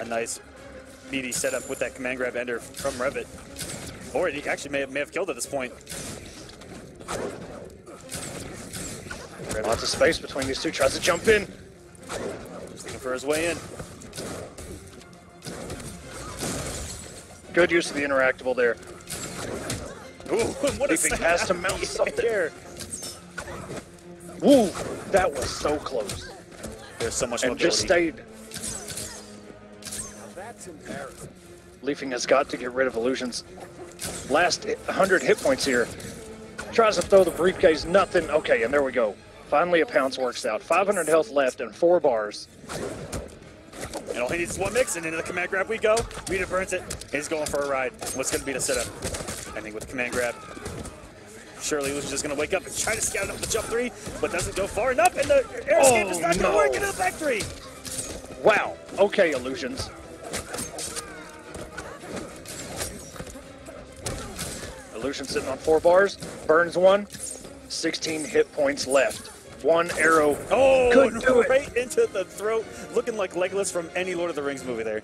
a nice meaty setup with that command grab ender from Revet. Or he actually may have killed at this point. Lots of space between these two, tries to jump in. Just looking for his way in. Good use of the interactable there. Ooh, what a Leafing has to mount something. Here. Woo, that was so close. There's so much and mobility. Just stayed. That's embarrassing. Leafing has got to get rid of Illusions. Last 100 hit points here. Tries to throw the briefcase, nothing. Okay, and there we go. Finally a pounce works out. 500 health left and 4 bars. And all he needs is one mix, and into the command grab we go. Rita burns it, and he's going for a ride. What's going to be the setup? I think with the command grab. Surely Illusions is going to wake up and try to scout up the jump 3, but doesn't go far enough, and the air escape is not going to work into the back 3. Wow. Okay, Illusions. Illusion sitting on 4 bars, burns 1, 16 hit points left. 1 arrow. Oh, couldn't do it. Right into the throat, looking like Legolas from any Lord of the Rings movie there.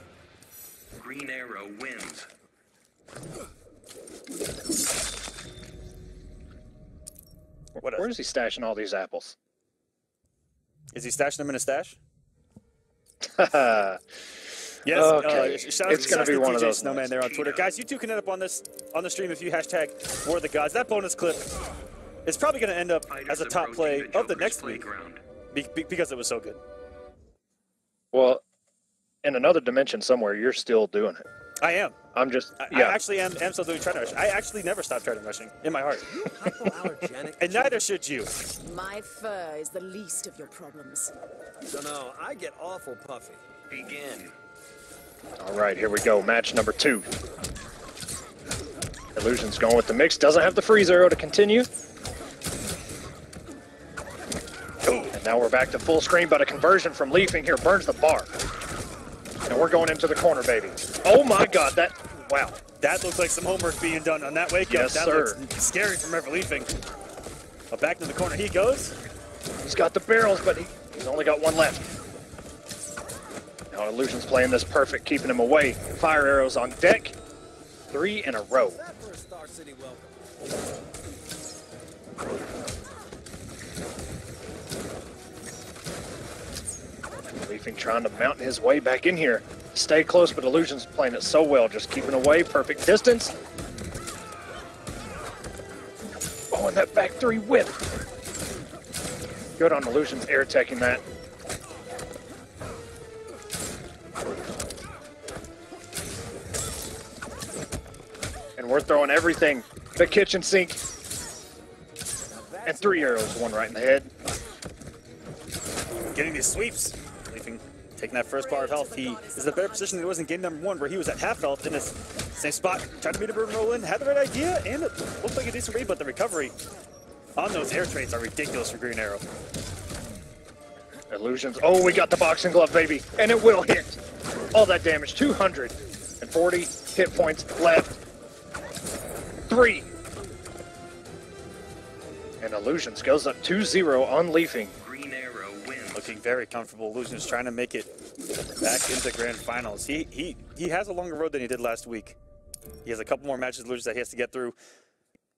Green arrow wins. Where is he stashing all these apples? Is he stashing them in a stash? Yes, okay. It's going to be one of those Snowman there on Twitter. Guys, you too can end up on this on the stream if you hashtag War of the Gods. That bonus clip is probably going to end up as a top play of the next week because it was so good. Well, in another dimension somewhere, you're still doing it. I am. I'm just, I actually am still doing Trident Rush. I actually never stopped Trident Rushing in my heart. And neither should you. My fur is the least of your problems. Dunno, I get awful puffy. Begin. All right, here we go. Match number 2. Illusion's going with the mix. Doesn't have the freeze arrow to continue. And now we're back to full screen, but a conversion from Leafing here burns the bar. And we're going into the corner, baby. Oh my God, wow. That looks like some homework being done on that wake up. Yes, that sir. Looks scary from RevetLeafing. But back to the corner he goes. He's got the barrels, but he's only got 1 left. Now Illusion's playing this perfect, keeping him away. Fire arrows on deck. 3 in a row. Star City welcome. Leafing trying to mount his way back in here. Stay close, but Illusion's playing it so well, just keeping away, perfect distance. Oh, and that back 3 whip. Good on Illusion's air teching that. And we're throwing everything. The kitchen sink. And 3 arrows, 1 right in the head. Getting these sweeps. Leafing, taking that first bar of health. He is in a better position than he was in game number 1, where he was at half health in his same spot. Tried to beat a bird and roll in, had the right idea, and it looked like a decent read, but the recovery on those air trades are ridiculous for Green Arrow. Illusions. Oh, we got the boxing glove, baby. And it will hit. All that damage. 240 hit points left. 3. And Illusions goes up 2-0 on Leafing. Green arrow wins. Looking very comfortable. Illusions trying to make it back into grand finals. He has a longer road than he did last week. He has a couple more matches Illusions that he has to get through.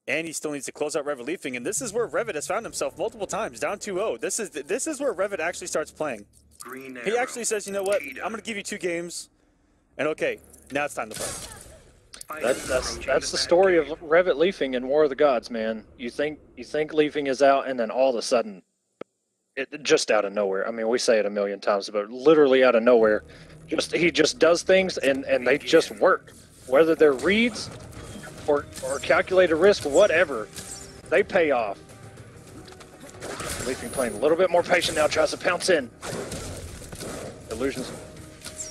And he still needs to close out RevetLeafing, and this is where Revet has found himself multiple times, down 2-0. This is where Revet actually starts playing. Green arrow. He actually says, you know what, Cheetah. I'm going to give you 2 games, and okay, now it's time to play. That's the story of RevetLeafing in War of the Gods, man. You think Leafing is out, and then all of a sudden, just out of nowhere. I mean, we say it a million times, but literally out of nowhere, he just does things, and they just work. Whether they're reads or calculated risk, whatever, they pay off. Leafing playing a little bit more patient now, tries to pounce in. Illusions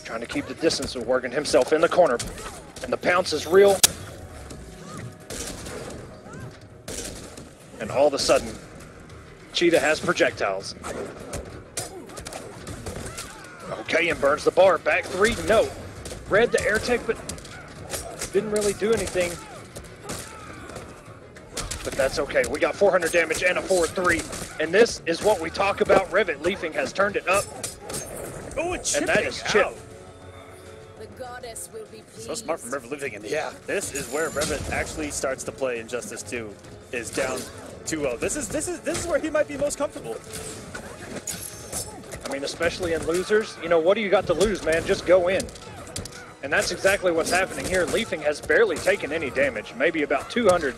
trying to keep the distance and working himself in the corner. And the pounce is real. And all of a sudden, Cheetah has projectiles. Okay, and burns the bar. Back 3, no. Read the air tech, but didn't really do anything. But that's okay. We got 400 damage and a 4-3. And this is what we talk about. RevetLeafing has turned it up. Oh, and that is chip. Princess will be pleased. So smart from RevetLeafing, and yeah, this is where Revet actually starts to play Injustice 2, is down 2-0. This is where he might be most comfortable. I mean, especially in losers, you know, what do you got to lose, man? Just go in. And that's exactly what's happening here. Leafing has barely taken any damage, maybe about 200.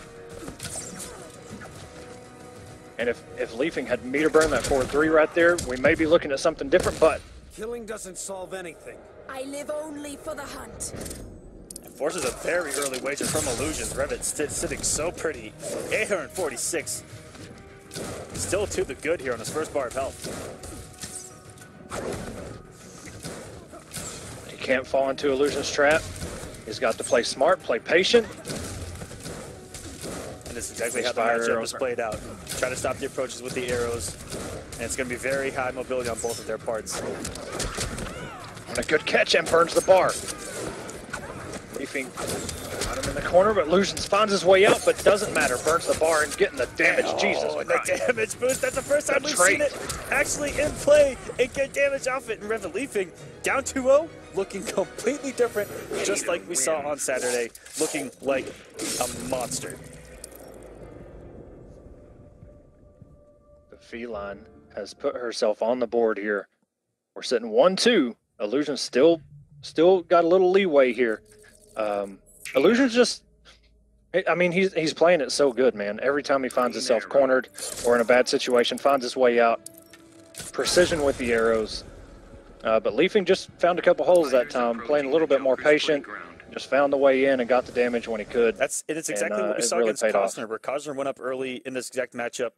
And if Leafing had meter burn that 4-3 right there, we may be looking at something different, but Killing doesn't solve anything. I live only for the hunt. And forces a very early wager from Iluusions. Revet sitting so pretty. 846. Still to the good here on his first bar of health. he can't fall into Iluusions' trap. He's got to play smart, play patient. And this is exactly how the matchup is played out. Try to stop the approaches with the arrows. And it's going to be very high mobility on both of their parts. And a good catch and burns the bar. Leafing got him in the corner, but Iluusions finds his way out, but doesn't matter. Burns the bar and getting the damage. Jesus and Christ. the damage boost. That's the first time we've seen it actually in play and get damage off it. And RevetLeafing down 2-0, looking completely different, just like we saw on Saturday, looking like a monster. The feline has put herself on the board here. We're sitting 1-2. Iluusions still got a little leeway here. Iluusions just, I mean, he's playing it so good, man. Every time he finds himself cornered or in a bad situation, finds his way out. Precision with the arrows. But Leafing just found a couple holes that time, playing a little bit more patient. Just found the way in and got the damage when he could. It's exactly what we saw really against Costner, where Costner went up early in this exact matchup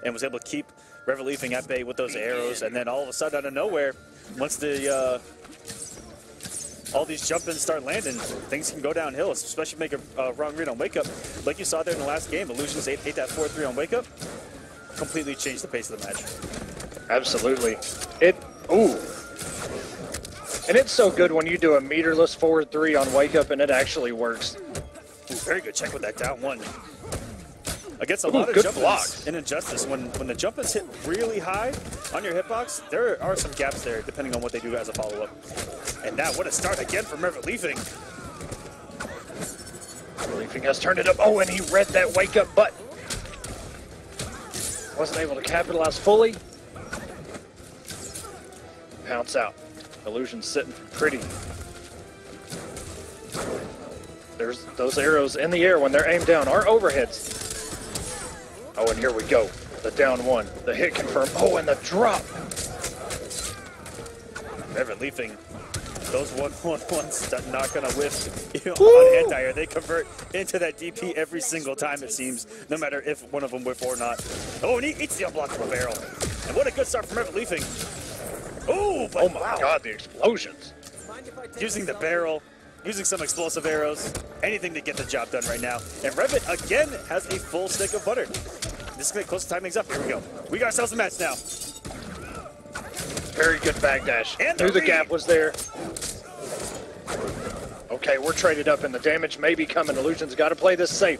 and was able to keep RevetLeafing at bay with those arrows. And then all of a sudden, out of nowhere, once the all these jump-ins start landing, things can go downhill, especially make a wrong read on Wake Up. Like you saw there in the last game, Iluusions ate that 4-3 on Wake Up, completely changed the pace of the match. Absolutely. Ooh. And it's so good when you do a meterless forward 3 on Wake Up and it actually works. Ooh, very good check with that down 1. Against a lot of jump-ins in Injustice, when the jump-ins hit really high on your hitbox, there are some gaps there depending on what they do as a follow-up. And now, what a start again from RevetLeafing. Leafing has turned it up. Oh, and he read that Wake Up, but wasn't able to capitalize fully. Pounce out. Iluusions sitting pretty. There's those arrows in the air when they're aimed down. Our overheads. Oh, and here we go. The down 1. The hit confirmed. Oh, and the drop. RevetLeafing. Those 1-1-1s not going to whiff on anti-air. They convert into that DP every single time, it seems, no matter if one of them whiff or not. Oh, and he eats the unblockable barrel. And what a good start from RevetLeafing. Oh, oh my God, the explosions. Using the barrel, using some explosive arrows, anything to get the job done right now. And Revet, again, has a full stick of butter. This is going to close the timings up. Here we go. We got ourselves a match now. Very good back dash. And knew the gap was there. Okay, we're traded up and the damage may be coming. Iluusions got to play this safe.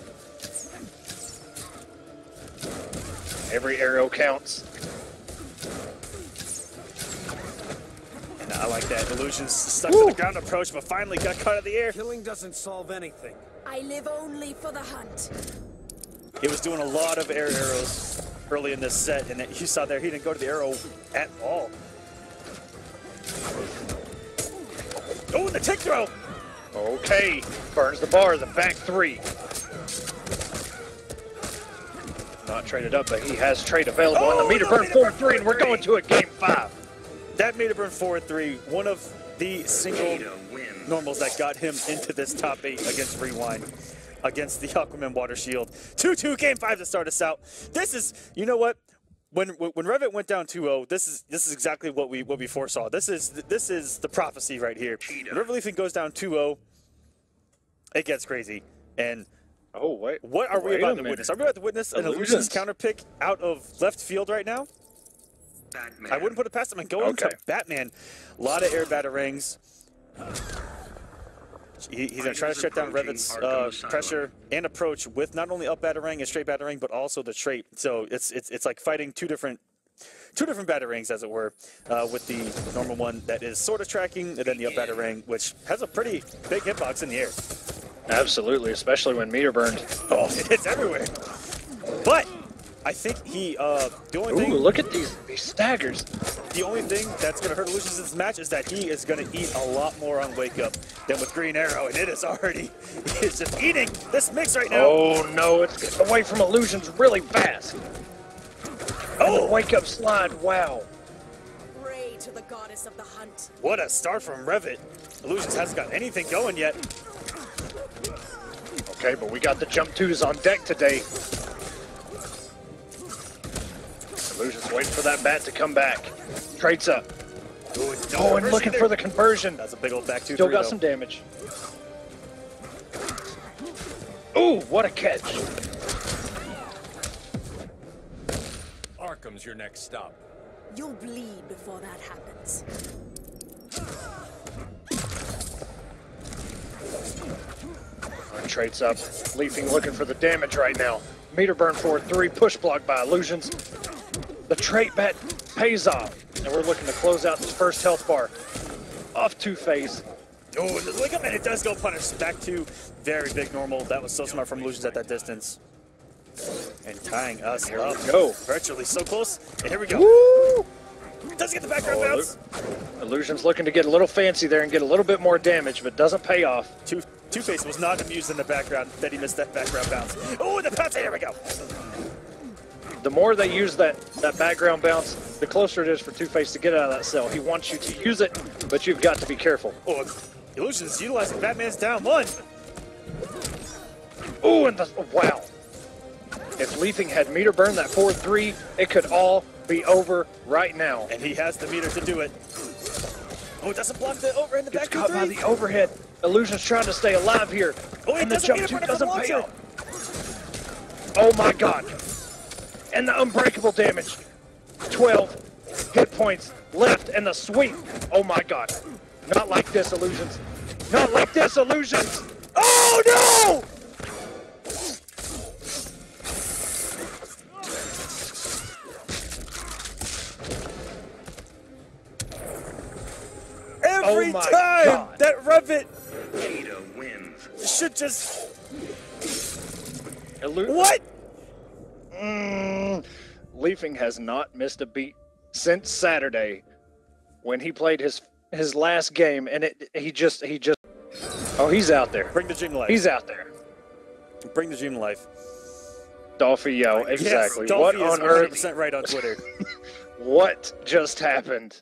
Every arrow counts. And I like that. Iluusions stuck to the ground approach, but finally got caught in the air. Killing doesn't solve anything. I live only for the hunt. He was doing a lot of air arrows early in this set, and you saw there he didn't go to the arrow at all. Oh, and the tick throw! Okay, burns the bar, the back 3. Not traded up, but he has trade available on the meter burn 4-3, and we're going to a game 5. That meter burn 4-3, one of the single normals that got him into this top 8 against Rewind, against the Aquaman Water Shield. 2-2, game 5 to start us out. This is, you know what? When Revet went down 2-0, this is exactly what we foresaw. This is the prophecy right here. When RevetLeafing goes down 2-0, it gets crazy. And oh wait, what are we about to witness? Are we about to witness an Iluusions counterpick out of left field right now? Batman. I wouldn't put it past him. And going to Batman, a lot of air batarangs. He's going to try to shut down Revet's pressure and approach with not only up batarang and straight batarang, but also the trait. So it's like fighting two different two different batarangs, as it were, with the normal one that is sort of tracking, and then the up batarang, which has a pretty big hitbox in the air. Absolutely, especially when meter burned. Oh, it hits everywhere. But I think he, the only thing... Ooh, look at these staggers. The only thing that's going to hurt Iluusions in this match is that he is going to eat a lot more on Wake Up than with Green Arrow, and it is already, he's just eating this mix right now. Oh no, it's getting away from Illusions really fast. Oh, Wake Up slide, wow. Pray to the goddess of the hunt. What a start from Revit. Iluusions hasn't got anything going yet. Okay, but we got the jump twos on deck today. Illusions waiting for that bat to come back. Traits up. Ooh, Oh, and looking for the conversion. That's a big old back 2-3. Still got some damage. Ooh, what a catch. Arkham's your next stop. You'll bleed before that happens. Traits up. Leafing looking for the damage right now. Meter burn forward 3. Push block by Illusions. The trait bat pays off. And we're looking to close out this first health bar. Off Two-Face. Oh, and the Wake Up, and it does go punish. Back to very big normal. That was so smart from Iluusions at that distance. And tying us up. Go. Virtually so close. And here we go. Woo! Does get the background bounce. Illusions looking to get a little fancy there and get a little bit more damage, but doesn't pay off. Two-Face was not amused in the background that he missed that background bounce. Oh, the bounce, here we go. The more they use that background bounce, the closer it is for Two-Face to get out of that cell. He wants you to use it, but you've got to be careful. Oh, Iluusions utilizing Batman's down 1. Ooh, and wow. If Leafing had meter burn that 4-3, it could all be over right now. And he has the meter to do it. Oh, it doesn't block the overhead in the Gets back caught by 2-3. the overhead. Illusion's trying to stay alive here. Oh, and the jump 2 doesn't pay off. Oh my god. And the unbreakable damage. 12 hit points left and the sweep. Oh my god. Not like this, Illusions. Not like this, Illusions. Oh no! Every Oh my time God. that Revit Cheetah wins. should just... What? What? Leafing has not missed a beat since Saturday when he played his last game, and he just oh, he's out there. Bring the dream to life. He's out there. Bring the dream to life. Dolphio, exactly. Yes, what Dolphy on is 100% earth? right on Twitter. What just happened?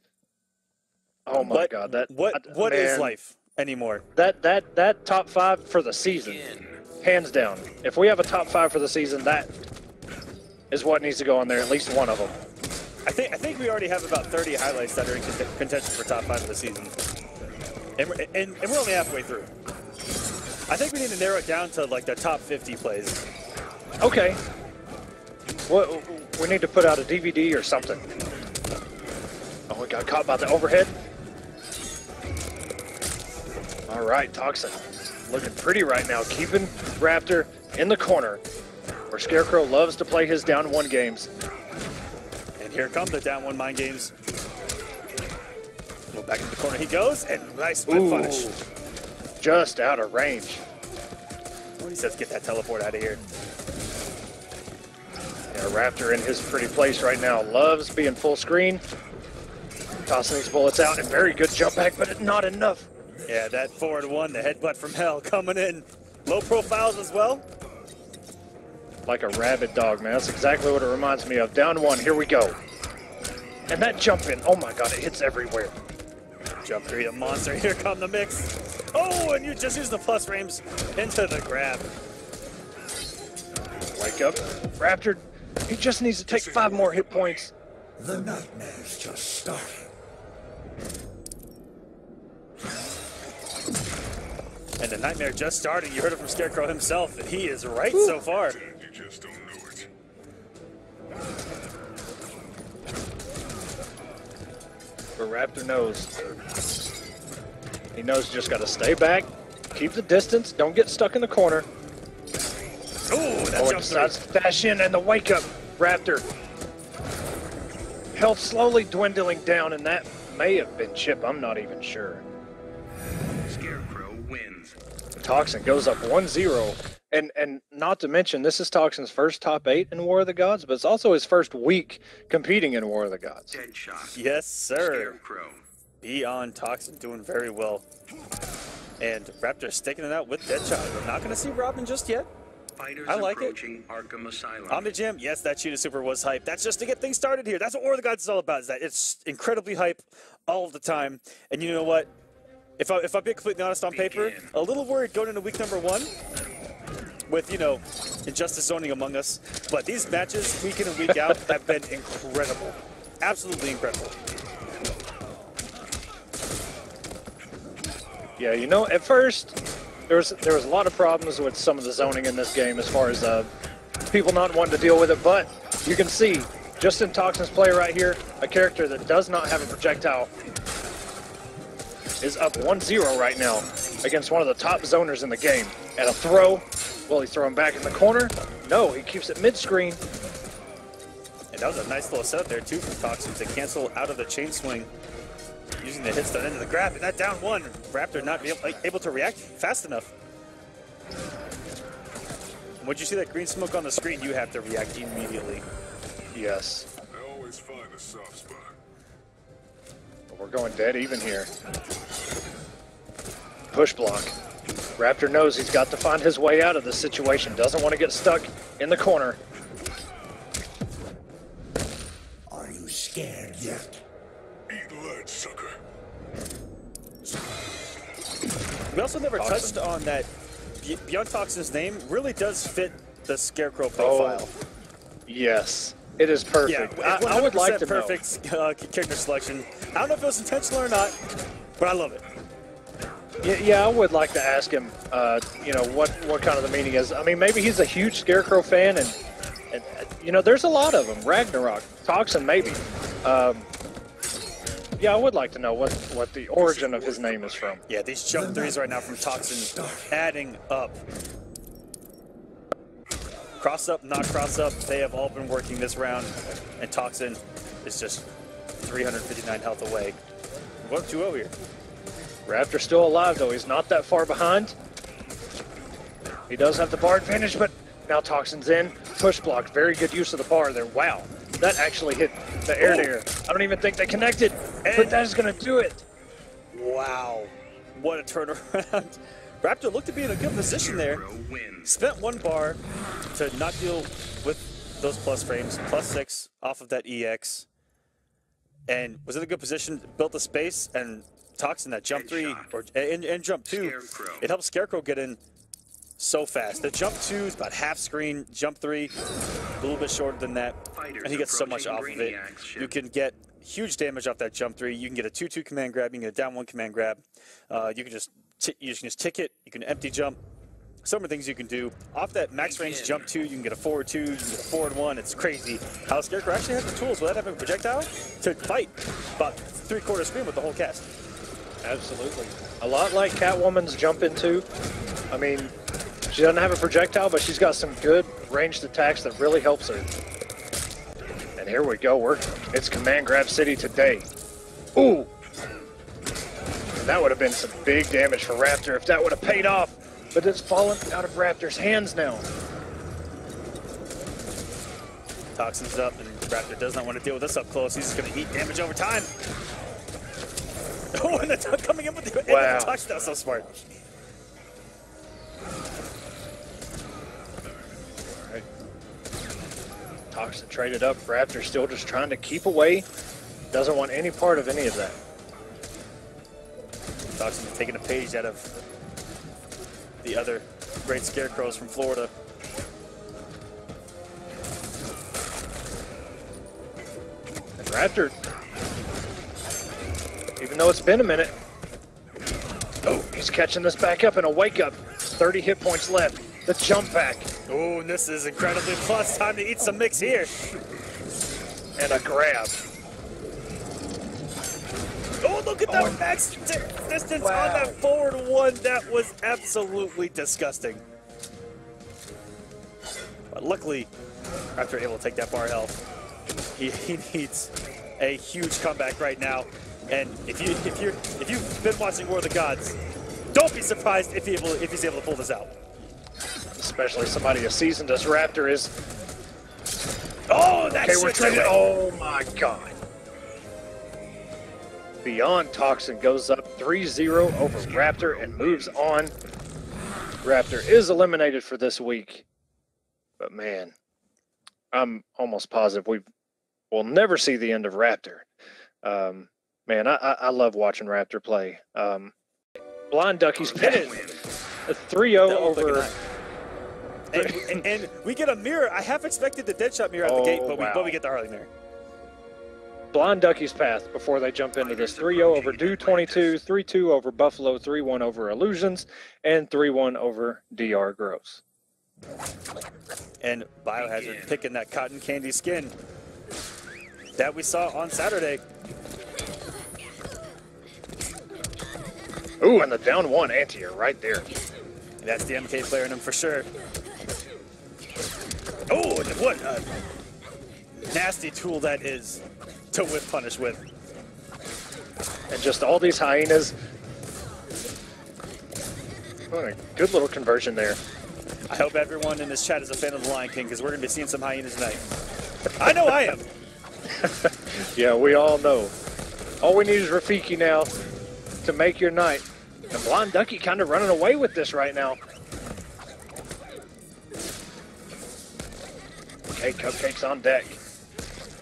Oh my god, What is man, life anymore? That top 5 for the season, hands down. If we have a top 5 for the season, that is what needs to go on there. At least one of them. I think we already have about 30 highlights that are in contention for top 5 of the season, and we're only halfway through. I think we need to narrow it down to like the top 50 plays. Okay. What we need to put out a DVD or something. Oh, we got caught by the overhead. All right, Toxin looking pretty right now, keeping Raptor in the corner, where Scarecrow loves to play his down 1 games. And here come the down 1 mind games. Go back in the corner he goes, and nice split punish. Just out of range. When he says get that teleport out of here. Yeah, Raptor in his pretty place right now. Loves being full screen. Tossing these bullets out, and very good jump back, but not enough. Yeah, that forward 1, the headbutt from hell coming in. Low profiles as well. Like a rabid dog, man. That's exactly what it reminds me of. Down 1, here we go. And that jump in, oh my god, it hits everywhere. Jump 3, a monster. Here come the mix. Oh, and you just use the plus frames into the grab. Wake up. Raptor, he just needs to take 5 more hit points. The nightmare's just starting. And the nightmare just starting. You heard it from Scarecrow himself, and he is right so far. You just don't know it. But Raptor knows. He knows you just got to stay back, keep the distance, don't get stuck in the corner. Ooh, that Oh, jump decides to dash in, and the wake up. Raptor Health slowly dwindling down, and that may have been Chip. I'm not even sure. Scarecrow wins. Toxin goes up 1-0. And not to mention, this is Toxin's first top 8 in War of the Gods, but it's also his first week competing in War of the Gods. Deadshot. Yes, sir. Scarecrow. Beyond Toxin doing very well. And Raptor sticking it out with Deadshot. We're not going to see Robin just yet. Fighters I like it. approaching Arkham Asylum. Omnijam, yes, that Cheetah Super was hype. That's just to get things started here. That's what War of the Gods is all about, is that it's incredibly hype all of the time. And you know what? If I'm being completely honest on paper, a little worried going into week number 1 with, you know, Injustice zoning among us. But these matches, week in and week out, have been incredible. Absolutely incredible. Yeah, you know, at first, there was a lot of problems with some of the zoning in this game as far as people not wanting to deal with it, but you can see, just in Toxin's play right here, a character that does not have a projectile is up 1-0 right now against one of the top zoners in the game. And a throw, will he throw him back in the corner? No, he keeps it mid-screen. And that was a nice little setup there, too, from Toxin to cancel out of the chain swing. Using the hit stun into the grab, and that down 1. Raptor not able to react fast enough. Once you see that green smoke on the screen, you have to react immediately. Yes. I always find a soft spot. But we're going dead even here. Push block. Raptor knows he's got to find his way out of this situation. Doesn't want to get stuck in the corner. Are you scared yet? Eat lead, sucker. We also never Toxin. touched on that Beyond Toxin's name really does fit the Scarecrow profile. Oh, yes. It is perfect. Yeah, I would like to know. perfect character selection. I don't know if it was intentional or not, but I love it. Yeah, I would like to ask him, you know, what kind of the meaning is. I mean, maybe he's a huge Scarecrow fan, and you know, there's a lot of them. Ragnarok, Toxin, maybe. Yeah, I would like to know what the origin of his name is from. Yeah, these jump threes right now from Toxin adding up. Cross up, not cross up, they have all been working this round, and Toxin is just 359 health away. We're 2-0 here. Raptor still alive, though. He's not that far behind. He does have the bar advantage, but now Toxin's in. Push block. Very good use of the bar there. Wow. That actually hit the air to air. I don't even think they connected, but that is going to do it. Wow. What a turnaround. Raptor looked to be in a good position there. Spent 1 bar to not deal with those plus frames. +6 off of that EX. And was in a good position, built the space, and Toxin that jump 3 and jump 2. It helps Scarecrow get in so fast. The jump 2 is about half screen, jump 3 a little bit shorter than that, and he gets so much off of it. You can get huge damage off that jump 3. You can get a 2-2 command grab, you can get a down 1 command grab. You can just tick it, you can empty jump. Some of the things you can do. Off that max range jump 2, you can get a forward 2, you can get a forward 1. It's crazy how Scarecrow actually has the tools without having a projectile to fight about 3/4 screen with the whole cast. Absolutely. A lot like Catwoman's jump into. I mean, she doesn't have a projectile, but she's got some good ranged attacks that really helps her. And here we go. It's Command Grab City today. Ooh! And that would have been some big damage for Raptor if that would have paid off. But it's fallen out of Raptor's hands now. Toxin's up, and Raptor does not want to deal with this up close. He's just going to eat damage over time. Oh, and the coming in with the touchdown. So smart. All right. Toxin traded up. Raptor still just trying to keep away. Doesn't want any part of any of that. Toxin taking a page out of the other great Scarecrows from Florida. And Raptor, even though it's been a minute, oh, he's catching this back up in a wake up. 30 hit points left. The jump back. Oh, and this is incredibly plus. Time to eat some mix here. And a grab. Oh, look at that max distance on that forward 1. That was absolutely disgusting. But luckily, after able to take that bar health, he needs a huge comeback right now. And if you've been watching War of the Gods, don't be surprised if he's able to pull this out. Especially somebody as seasoned as Raptor is. Oh, that Okay, we're shit trading. to it. Oh my god. Beyond Toxin goes up 3-0 over Raptor and moves on. Raptor is eliminated for this week. But man, I'm almost positive we'll never see the end of Raptor. Man, I love watching Raptor play. Blind Ducky's pinning a 3-0 over. And we get a mirror. I half expected the Deadshot mirror out the gate, but we get the Harley mirror. Blind Ducky's path before they jump into this 3-0 over Do 22, 3-2 over Buffalo, 3-1 over Iluusions, and 3-1 over DR Gross. And Biohazard picking that cotton candy skin that we saw on Saturday. Ooh, and the down one anti-air right there. That's the MK player in him for sure. Oh, and what a nasty tool that is to whip punish with. And just all these hyenas. What a good little conversion there. I hope everyone in this chat is a fan of the Lion King, because we're going to be seeing some hyenas tonight. I know I am. Yeah, we all know. All we need is Rafiki now to make your night. And Blind Ducky kind of running away with this right now. Okay, Cupcake's on deck.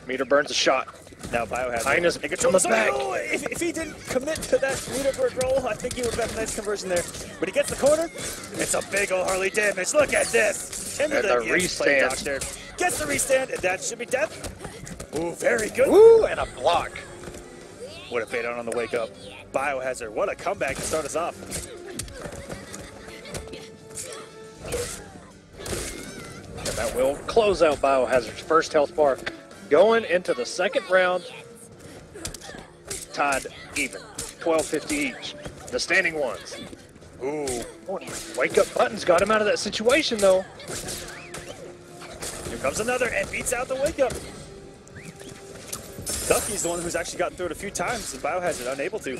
Meter burns a shot. Now Biohazard. Hyenas in control on the back. Oh, if he didn't commit to that Meterberg roll, I think he would have had a nice conversion there. But he gets the corner. It's a big old Harley damage. Look at this. Into And the restand. Doctor. Gets the restand, and that should be death. Ooh, very good. Ooh, and a block. Would have paid on the wake up. Biohazard, what a comeback to start us off. And that will close out Biohazard's first health bar. Going into the second round, tied even, 12-50 each. The standing ones. Ooh. Wake up buttons got him out of that situation though. Here comes another and beats out the wake up. Ducky's the one who's actually gotten through it a few times, and Biohazard unable to.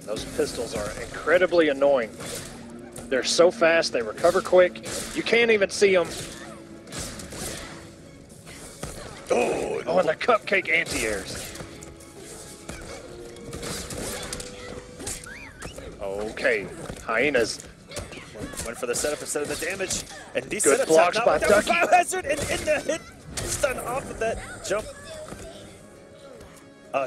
Those pistols are incredibly annoying. They're so fast, they recover quick. You can't even see them. Oh, and the Cupcake anti-airs. Okay, hyenas. Went for the setup instead of the damage. And these Good setups blocks have by not worked out Ducky. with Biohazard, and in the hit, stun off of that jump.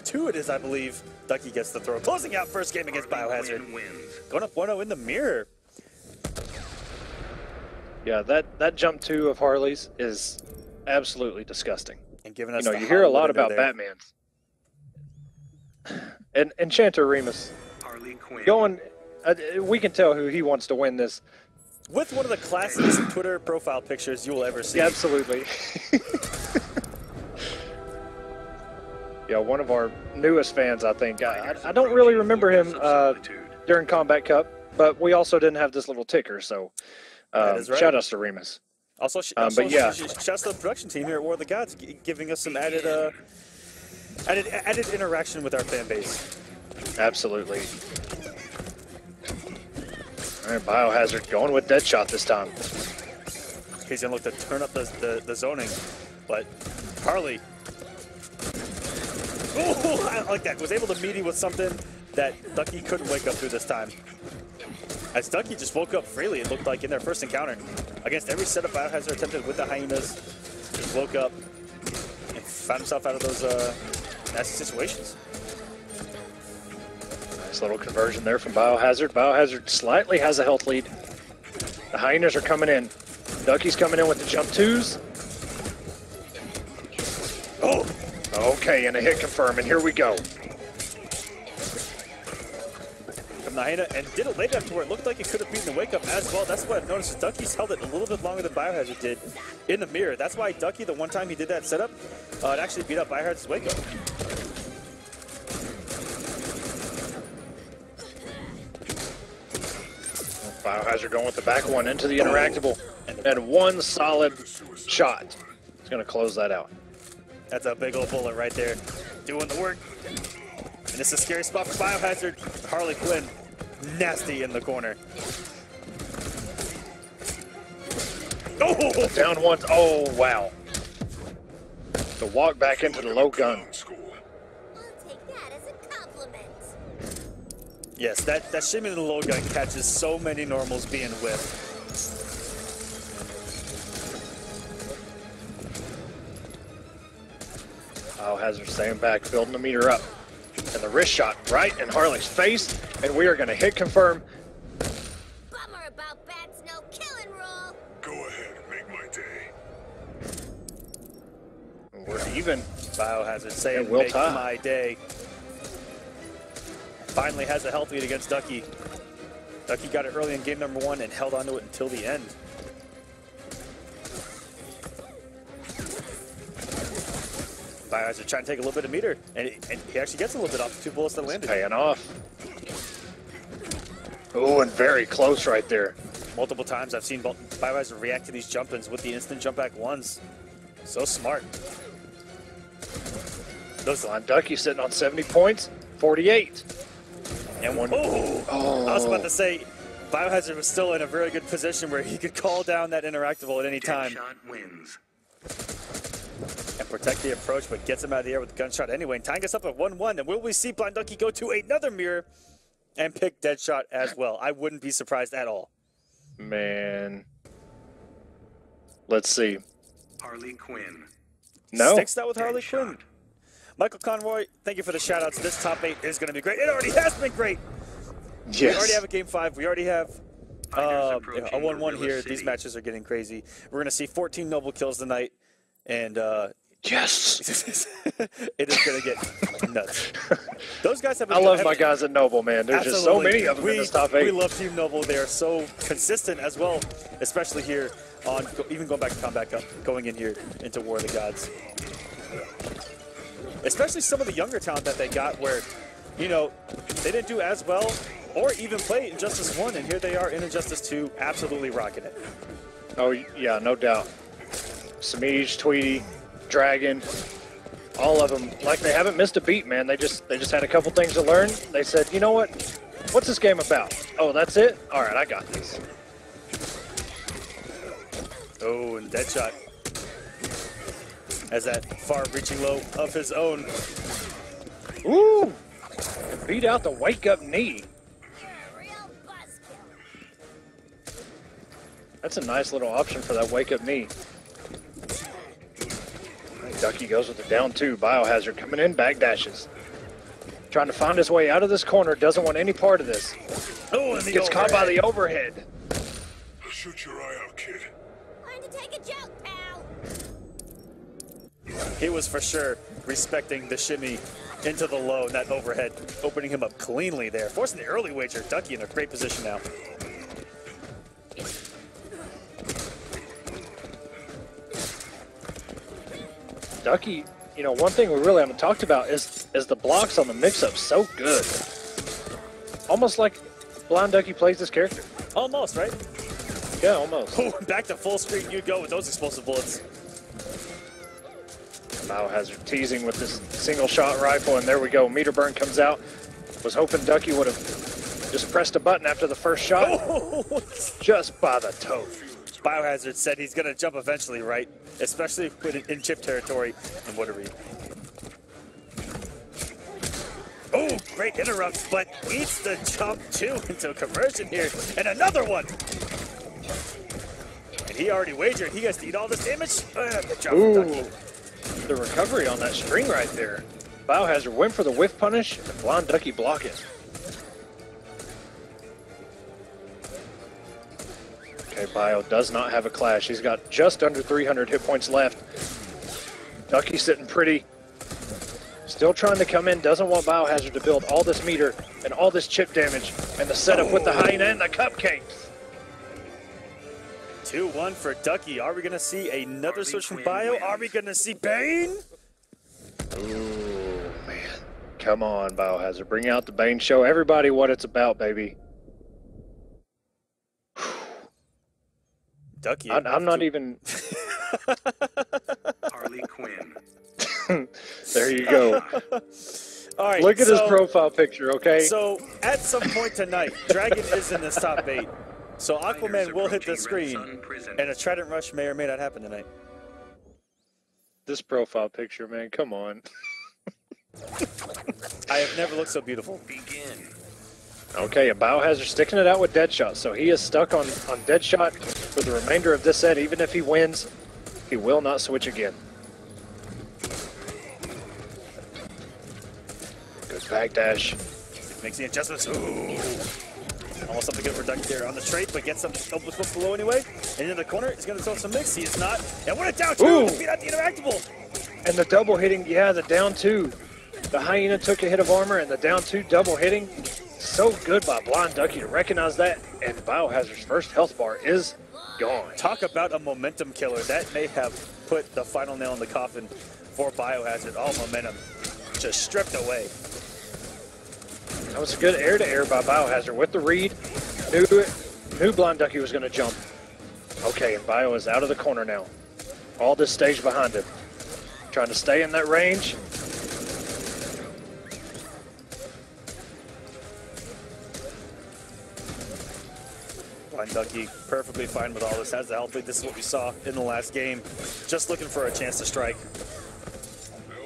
2 it is, I believe. Ducky gets the throw. Closing out first game against Biohazard. Quinn wins. Going up 1-0 in the mirror. Yeah, that jump 2 of Harley's is absolutely disgusting. And giving us You know, the you hear a lot Hollywood about window Batman's. And Enchanter Remus Harley Quinn. going. We can tell who he wants to win this. with one of the classiest Twitter profile pictures you will ever see. Yeah, absolutely. Yeah, one of our newest fans, I think. I don't really remember him during Combat Cup, but we also didn't have this little ticker, so That is right. shout outs to Remus. Also, but yeah. shouts to the production team here at War of the Gods, giving us some added interaction with our fan base. Absolutely. All right, Biohazard going with Deadshot this time. He's gonna look to turn up the zoning, but Harley. Ooh, I like that. Was able to meet him with something that Ducky couldn't wake up through this time. As Ducky just woke up freely, it looked like in their first encounter. Against every setup Biohazard attempted with the hyenas, just woke up and found himself out of those nasty situations. Nice little conversion there from Biohazard. Biohazard slightly has a health lead. The hyenas are coming in. Ducky's coming in with the jump twos. Oh! Okay, and a hit confirm, and here we go. From the hyena, and did it late enough to where it looked like it could have beaten the wake up as well. That's what I noticed. Ducky's held it a little bit longer than Biohazard did in the mirror. That's why Ducky, the one time he did that setup, it actually beat up Biohazard's wake up. Biohazard going with the back one into the interactable. And one solid shot. It's going to close that out. That's a big old bullet right there. Doing the work. And it's a scary spot for Biohazard. Harley Quinn, nasty in the corner. Oh, down once. Oh, wow. The walk back into the low gun. I'll take that as a compliment. Yes, that shimmy in the low gun catches so many normals being whipped. Biohazard staying back, building the meter up. And the wrist shot right in Harley's face. And we are going to hit confirm. Bummer about Bat's no killing rule. Go ahead, make my day. We're even. Biohazard saying, And we'll make tie. my day. Finally has a health lead against Ducky. Ducky got it early in game number 1 and held onto it until the end. Biohazard trying to take a little bit of meter, and he actually gets a little bit off the 2 bullets that landed. Paying off. Oh, and very close right there. Multiple times I've seen Biohazard react to these jump-ins with the instant jump back ones. So smart. Those Ducky sitting on 70 points, 48. and one. Oh, I was about to say, Biohazard was still in a very good position where he could call down that interactable at any time Deadshot wins. and protect the approach, but gets him out of the air with the gunshot anyway. And tying us up at 1-1. And will we see Blind Ducky go to another mirror and pick Deadshot as well? I wouldn't be surprised at all. Man. Let's see. Harley Quinn. No. Sticks that with Harley Deadshot. Quinn. Michael Conroy, thank you for the shout-outs. This top 8 is going to be great. It already has been great. We already Yes. have a game 5. We already have Fighters a approaching 1-1 Gorilla here. City. These matches are getting crazy. We're going to see 14 noble kills tonight, and Yes. it is going to get nuts. Those guys have. I love my guys at Noble, man. There's just so Absolutely. many of them in this top 8. We love Team Noble. They are so consistent as well, especially here on even going back to Combat Cup, going in here into War of the Gods. Especially some of the younger talent that they got where, you know, they didn't do as well or even play Injustice 1, and here they are in Injustice 2, absolutely rocking it. Oh, yeah, no doubt. Semiij, Tweety, Dragon, all of them, like they haven't missed a beat, man. They just had a couple things to learn. They said, you know what? What's this game about? Oh, that's it? All right, I got this. Oh, and Deadshot has that far-reaching low of his own. Ooh! Beat out the wake-up knee. You're a real buzzkill. That's a nice little option for that wake-up knee. Ducky goes with the down 2. Biohazard coming in, back dashes. Trying to find his way out of this corner, doesn't want any part of this. Oh, and the Gets caught by overhead. the overhead. Shoot your eye out, kid. Learn to take a joke, pal. He was for sure respecting the shimmy into the low and that overhead, opening him up cleanly there. Forcing the early wager. Ducky in a great position now. Ducky, you know, one thing we really haven't talked about is the blocks on the mix-up so good. Almost like Blind Ducky plays this character. Almost, right? Yeah, almost. Oh, back to full screen you go with those explosive bullets. Biohazard teasing with this single shot rifle, and there we go. Meter burn comes out. Was hoping Ducky would have just pressed a button after the first shot. Oh, Just by the toe. Biohazard said he's going to jump eventually, right? Especially when in chip territory. And what a read. Oh, great interrupt, but eats the jump too into a conversion here. And another one. And he already wagered. He has to eat all this damage. Good job from Ducky. The recovery on that string right there. Biohazard went for the whiff punish, and Blind Ducky block it. Okay, Bio does not have a clash. He's got just under 300 hit points left. Ducky sitting pretty. Still trying to come in, doesn't want Biohazard to build all this meter and all this chip damage, and the setup with the hyena and the cupcakes. 2-1 for Ducky. Are we going to see another Harley switch from Quinn Bio? wins. Are we going to see Bane? Ooh, man. Come on, Biohazard. Bring out the Bane. Show everybody what it's about, baby. Ducky. I'm not even... Harley Quinn. There you go. All right, Look at his profile picture, okay? So at some point tonight, Dragon is in this top 8. So Aquaman will hit the screen, and a Trident Rush may or may not happen tonight. This profile picture, man, come on. I have never looked so beautiful. Begin. Okay, and Biohazard sticking it out with Deadshot, so he is stuck on Deadshot for the remainder of this set. Even if he wins, he will not switch again. Good backdash. Makes the adjustments. Ooh. Almost something good for Ducky there on the straight, but gets some close below anyway. And in the corner, he's going to throw some mix. He is not. And what a down two! Beat out the interactable. And the double hitting, yeah, the down 2. The Hyena took a hit of armor, and the down 2 double hitting. So good by Blind Ducky to recognize that. And Biohazard's first health bar is gone. Talk about a momentum killer. That may have put the final nail in the coffin for Biohazard. All momentum just stripped away. That was a good air-to-air by Biohazard with the read. Knew Blind Ducky was going to jump. Okay, and Bio is out of the corner now. All this stage behind him. Trying to stay in that range. Blind Ducky perfectly fine with all this. Has the health lead. This is what we saw in the last game. Just looking for a chance to strike.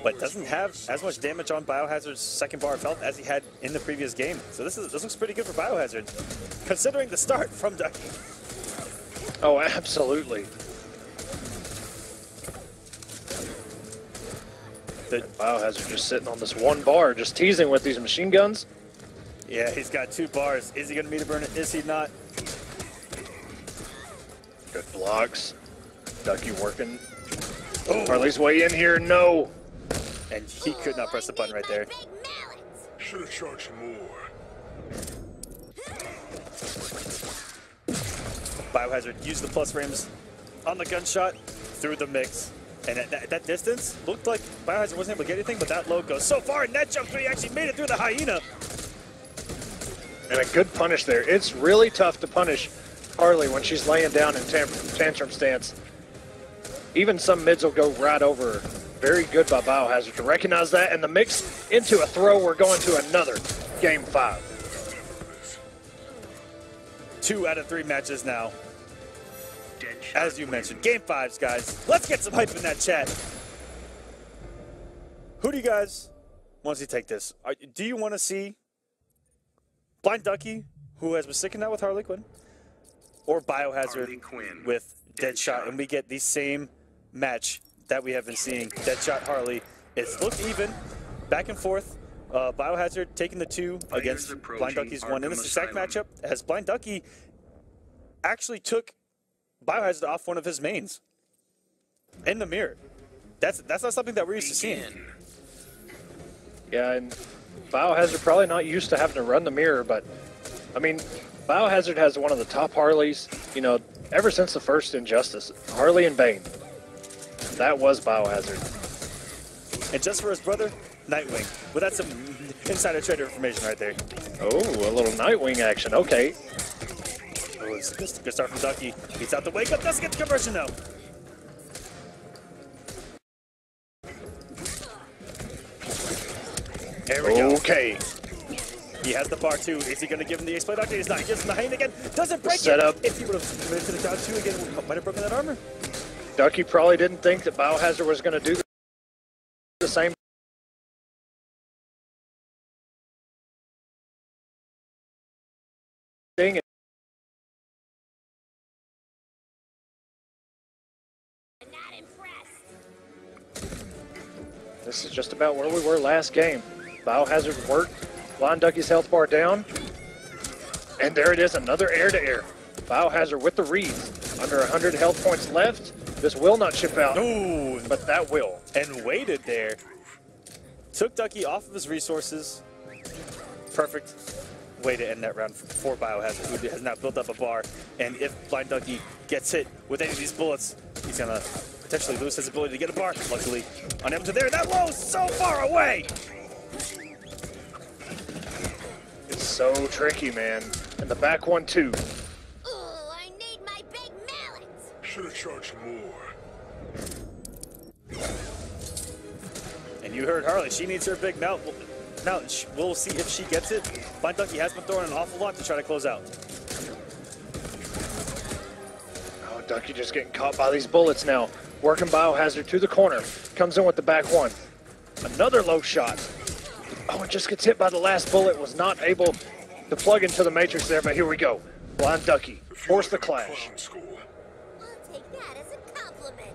But doesn't have as much damage on Biohazard's second bar of health as he had in the previous game. So this looks pretty good for Biohazard, considering the start from Ducky. Oh, absolutely. Biohazard just sitting on this one bar, just teasing with these machine guns. Yeah, he's got 2 bars. Is he going to meter burn it? Is he not? Good blocks. Ducky working. Oh. Harley's way in here, no. And he could not press the button right there. Should have charged more. Biohazard used the plus frames on the gunshot through the mix. And at that distance, looked like Biohazard wasn't able to get anything, but that low goes so far, and that jump 3 actually made it through the Hyena. And a good punish there. It's really tough to punish Harley when she's laying down in tantrum stance. Even some mids will go right over her. Very good by Biohazard to recognize that, and the mix into a throw. We're going to another game 5. 2 out of 3 matches now. As you mentioned, game 5s, guys. Let's get some hype in that chat. Who do you guys want to see take this? Do you want to see Blind Ducky, who has been sticking out with Harley Quinn, or Biohazard with Deadshot, and we get the same match that we have been seeing? Deadshot Harley. It's looked even, back and forth. Biohazard taking the 2 against Blind Ducky's 1 in this exact matchup, as Blind Ducky actually took Biohazard off one of his mains in the mirror. That's not something that we're used to seeing. Yeah, and Biohazard probably not used to having to run the mirror, but I mean, Biohazard has one of the top Harleys, you know, ever since the first Injustice. Harley and Bane. That was Biohazard. And just for his brother, Nightwing. Well, that's some insider trader information right there. Oh, a little Nightwing action. Okay. Oh, it's a good start from Ducky. He's out the wake up. Doesn't get the conversion though. There we go. Okay. He has the bar too. Is he going to give him the ace-play Ducky? He's not. He gives him the Hyena again. Doesn't break Set it. up. If he would have committed to the down 2 again, might have broken that armor. Ducky probably didn't think that Biohazard was going to do the same thing. Not impressed. This is just about where we were last game. Biohazard worked, Blind Ducky's health bar down, and there it is, another air-to-air. Biohazard with the reads, under 100 health points left. This will not chip out, Ooh, but that will. and waited there. Took Ducky off of his resources. Perfect way to end that round for Biohazard, who has now built up a bar. And if Blind Ducky gets hit with any of these bullets, he's going to potentially lose his ability to get a bar. Luckily, unable to there. That low is so far away. It's so tricky, man. And the back one, too. Ooh, I need my big mallet. Should have charged more. You heard Harley. She needs her big mount. Now, we'll see if she gets it. Blind Ducky has been throwing an awful lot to try to close out. Oh, Ducky just getting caught by these bullets now. Working Biohazard to the corner. Comes in with the back one. Another low shot. Oh, it just gets hit by the last bullet. Was not able to plug into the matrix there, but here we go. Blind Ducky. Force the clash. I'll take that as a compliment.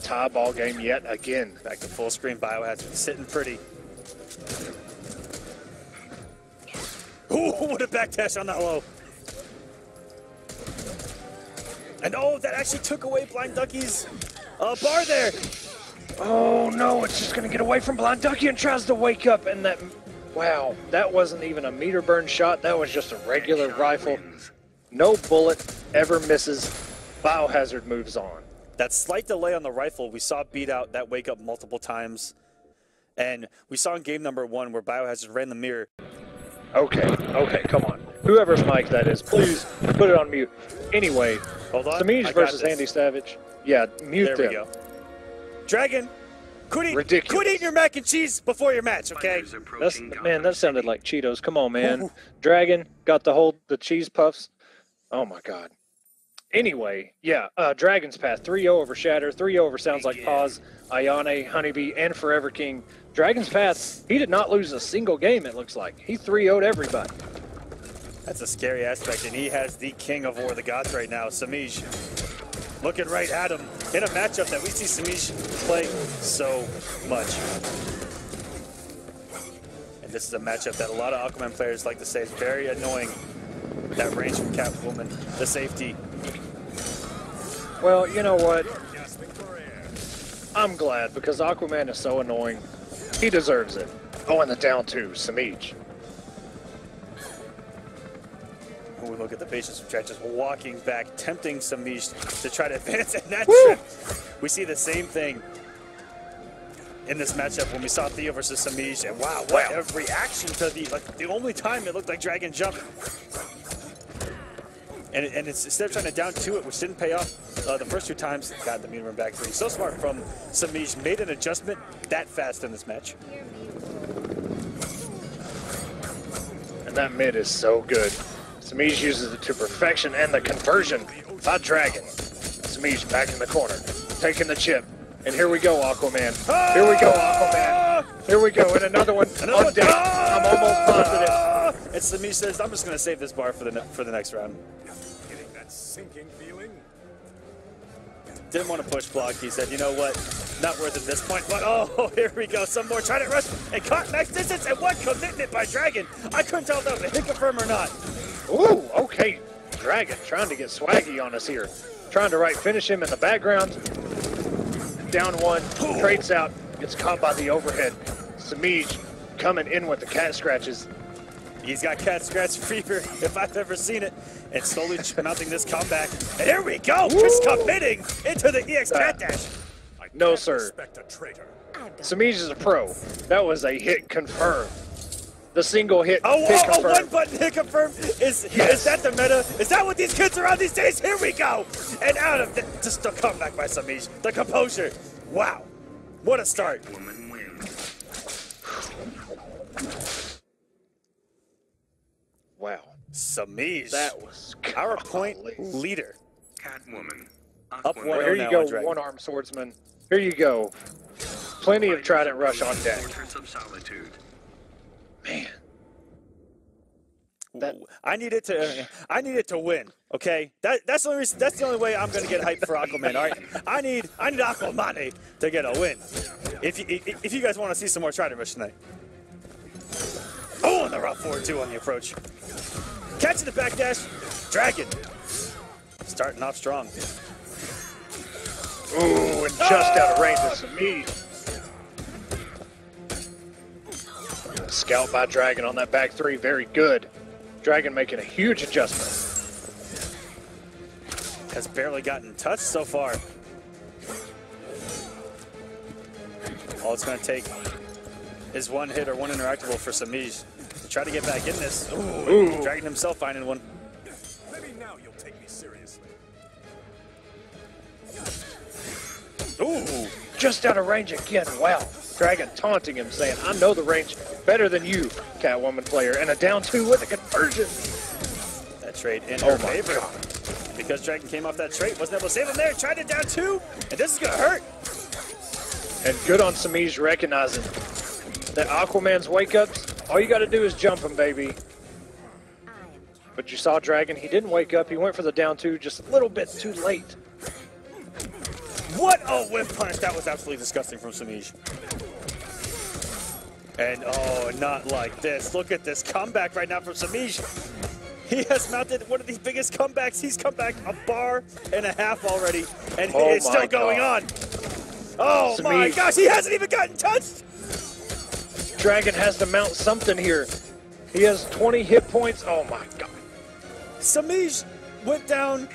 Tie ball game yet again. Back to full screen. Biohazard sitting pretty. Ooh, what a backdash on that low. And oh, that actually took away Blind Ducky's bar there. Oh no, it's just gonna get away from Blind Ducky and tries to wake up, and that, wow, that wasn't even a meter burn shot, that was just a regular rifle. No bullet ever misses. Biohazard moves on. That slight delay on the rifle, we saw beat out that wake up multiple times. And we saw in game number 1 where Biohazard ran the mirror. Okay, come on. Whoever's mic that is, please put it on mute. Anyway, hold on. Semiij versus Andy Savage. Yeah, mute there them. We go. Dragon, quit Ridiculous. eating your mac and cheese before your match, okay? Man, that sounded like Cheetos. Come on, man. Dragon got the cheese puffs. Oh my God. Anyway, yeah, Dragon's Path, 3-0 over Shatter, 3-0 over Sounds Like Pause, Ayane, Honeybee, and Forever King. Dragon's Path, he did not lose a single game, it looks like. He 3-0'd everybody. That's a scary aspect, and he has the king of War of the Gods right now, Semiij. Looking right at him in a matchup that we see Samish play so much. And this is a matchup that a lot of Aquaman players like to say is very annoying. That range from Catwoman, the safety. Well, you know what? I'm glad, because Aquaman is so annoying. He deserves it. Oh, and the down two, Semiij. When we look at the patience from Trent just walking back, tempting Samiij to try to advance in that trip. We see the same thing in this matchup when we saw Theo versus Samiij, and wow, what a reaction to the only time it looked like Dragon jumped. And it's instead of trying to down to it, which didn't pay off the first 2 times, got the meter run back 3. So smart from Samiij, made an adjustment that fast in this match. And that mid is so good. Samiij uses it to perfection, and the conversion by Dragon. Samiij back in the corner, taking the chip. And here we go, Aquaman. Here we go, Aquaman. Here we go, and another one on deck. I'm almost positive. And Samiij says, I'm just going to save this bar for the next round. Getting that sinking feeling? Didn't want to push block. He said, you know what? Not worth it at this point. But oh, here we go. Some more. Trying to rush and caught max distance. And what commitment by Dragon. I couldn't tell if that was a hit confirm or not. Ooh, okay. Dragon trying to get swaggy on us here. Trying to finish him in the background. Down one. Trades out. Gets caught by the overhead. Samiij coming in with the cat scratches. He's got cat scratch fever, if I've ever seen it. And slowly mounting this comeback. And here we go. Just committing into the EX cat dash. No, sir. Samiij is a pro. That was a hit confirmed. The single hit. Hit confirmed. One button hit confirmed. Is that the meta? Is that what these kids are on these days? Here we go. And out of just the comeback by Samiij. The composure. Wow. What a start. Woman wins. Wow. Samiij. That was our point leader. Catwoman. Up 1-0 Here you now go, on Dragon. one-arm swordsman. Here you go. Plenty of Trident Rush on deck. Fortress of Solitude. Man. Ooh, I need it to win. Okay, that's the only reason, that's the only way I'm gonna get hyped for Aquaman. All right, I need Aquaman to get a win. If you guys want to see some more Trident Rush tonight. Oh, and the route forward too on the approach. Catching the backdash. Dragon starting off strong. Ooh, and just out of range of Samiij. Scout by Dragon on that back 3, very good. Dragon making a huge adjustment. Has barely gotten touched so far. All it's going to take is one hit or one interactable for Samiij to try to get back in this. Ooh. Dragon himself finding one. Maybe now you'll take me seriously. Ooh, just out of range again. Wow. Dragon taunting him, saying, I know the range better than you, Catwoman player. And a down 2 with a conversion. That trade in her favor. Because Dragon came off that trait, wasn't able to save him there. Tried it down 2, and this is going to hurt. And good on Semiij recognizing that Aquaman's wake-ups, all you got to do is jump him, baby. But you saw Dragon, he didn't wake up. He went for the down 2 just a little bit too late. What a whip punch. That was absolutely disgusting from Samiij. And oh, not like this. Look at this comeback right now from Samiij. He has mounted one of the biggest comebacks. He's come back a bar and a half already, and it's still going on. Oh Samiij. My gosh, he hasn't even gotten touched. Dragon has to mount something here. He has 20 hit points. Oh my god. Samiij went down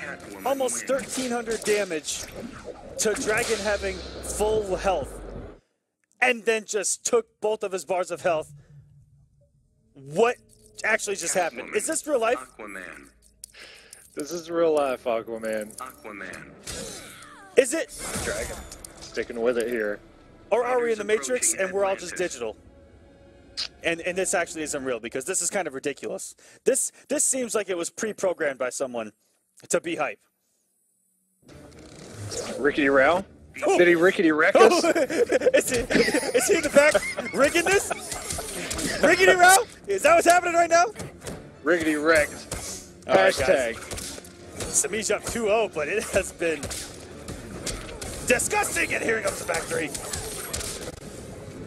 almost 1,300 damage to Dragon having full health, and then just took both of his bars of health. What actually just happened? Is this real life? Aquaman. This is real life, Aquaman. Aquaman. Is it? Dragon sticking with it here. Or are we in the Matrix and we're all just digital? And this actually isn't real, because this is kind of ridiculous. This seems like it was pre-programmed by someone to be hype. Rickety Row? Did he rickety wreck us? is he in the back rigging this? Rickety Row? Is that what's happening right now? Rickety wrecked. Hashtag. Samiij up 2-0, but it has been disgusting. And here comes the back 3.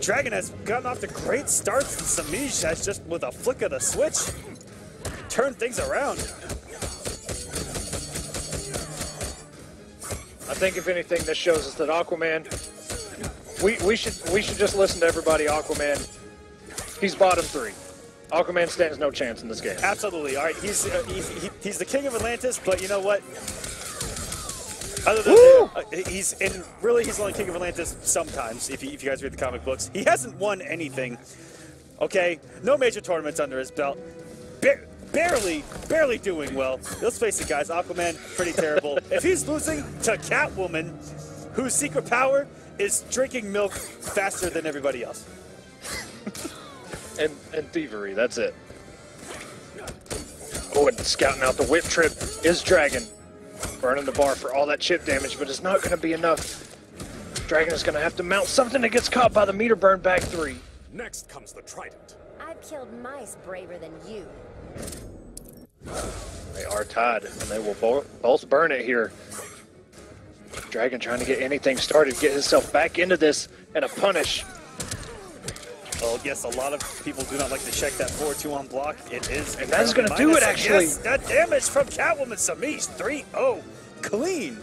Dragon has gotten off to great starts, and Samiij has just, with a flick of the switch, turned things around. I think if anything, this shows us that Aquaman, we should just listen to everybody. Aquaman, he's bottom 3. Aquaman stands no chance in this game. Absolutely. All right, he's the king of Atlantis, but you know what? Other than he's only king of Atlantis sometimes. If you guys read the comic books, he hasn't won anything. Okay, no major tournaments under his belt. Barely doing well. Let's face it, guys. Aquaman, pretty terrible. If he's losing to Catwoman, whose secret power is drinking milk faster than everybody else. and thievery, that's it. Oh, and scouting out the whip trip is Dragon. Burning the bar for all that chip damage, but it's not going to be enough. Dragon is going to have to mount something that gets caught by the meter burn back 3. Next comes the trident. I've killed mice braver than you. They are tied, and they will both burn it here. Dragon trying to get anything started, get himself back into this, and a punish. Oh, yes, a lot of people do not like to check that 4-2 on block. It is. And that's going to do it, actually. Yes, that damage from Catwoman. Samiij, 3-0. Clean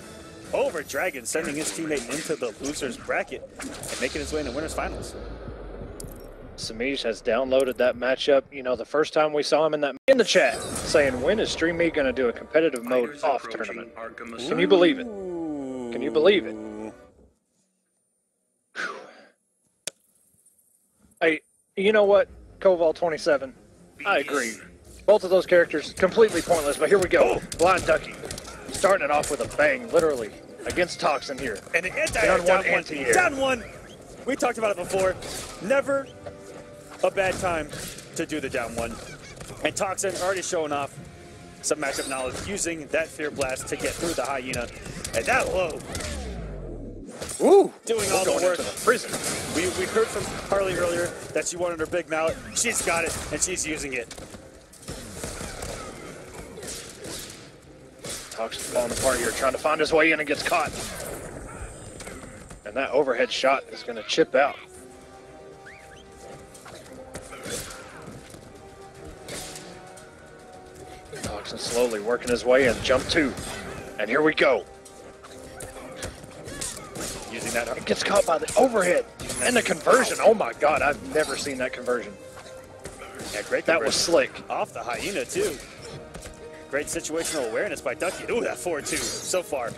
over Dragon, sending his teammate into the loser's bracket and making his way in the winner's finals. Samiij has downloaded that matchup. You know, the first time we saw him in the chat, saying, when is StreamMe going to do a competitive mode off tournament? Can you believe it? Can you believe it? Hey, you know what, Koval27? I agree. Both of those characters, completely pointless, but here we go. Blind Ducky, starting it off with a bang, literally, against Toxin here. And the down one. We talked about it before. Never a bad time to do the down one. And Toxin already showing off some matchup knowledge, using that Fear Blast to get through the Hyena. And that low. Ooh, doing all the work. Prison. We heard from Harley earlier that she wanted her big mallet. She's got it, and she's using it. Toxin's falling apart here, trying to find his way in and gets caught. And that overhead shot is going to chip out. Toxin slowly working his way in, jump 2. And here we go. Using that, it gets caught by the overhead and the conversion. Oh my god, I've never seen that conversion. Yeah, great conversion. That was slick. Off the Hyena too. Great situational awareness by Ducky. Ooh, that 4-2 so far.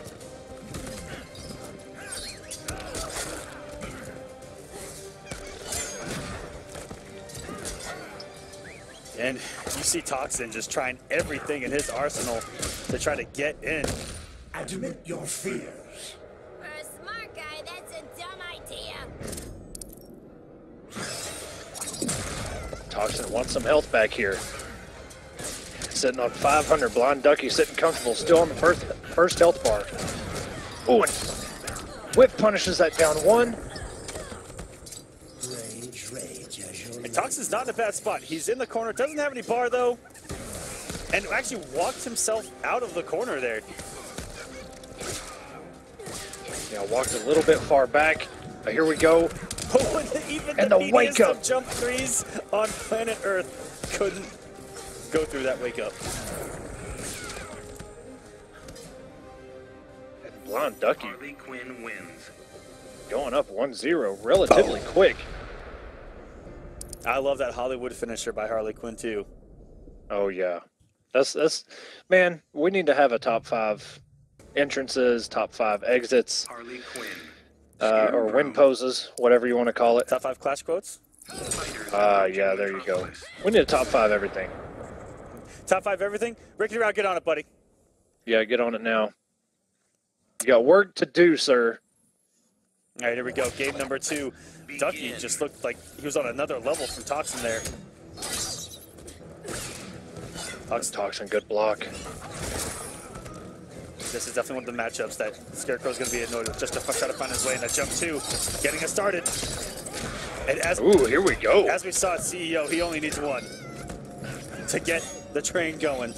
And you see Toxin just trying everything in his arsenal to try to get in. Admit your fears. For a smart guy, that's a dumb Toxin wants some health back here. Sitting on 500. Blind Ducky sitting comfortable, still on the first health bar. Oh, and Whip punishes that down one. And Toxin's not in a bad spot. He's in the corner, doesn't have any bar though, and actually walked himself out of the corner there. Yeah, walked a little bit far back. But here we go. Oh, even and the the wake meatiest up of jump threes on planet Earth couldn't go through that wake up. And Blonde Ducky Harley Quinn wins. going up 1-0 relatively quick. I love that Hollywood finisher by Harley Quinn too. Oh yeah, that's man. We need to have a top 5 entrances, top 5 exits, Harley Quinn. or win poses, whatever you want to call it. Top 5 clash quotes? Yeah, there you go. We need a top 5 everything. Top 5 everything? Ricky Route, get on it, buddy. Yeah, get on it now. You got work to do, sir. All right, here we go. Game number 2. Ducky just looked like he was on another level from Toxin there. Toxin, good block. This is definitely one of the matchups that Scarecrow's going to be annoyed with, just to try to find his way in that jump 2. Getting us started. And Ooh, here we go. As we saw at CEO, he only needs 1 to get the train going.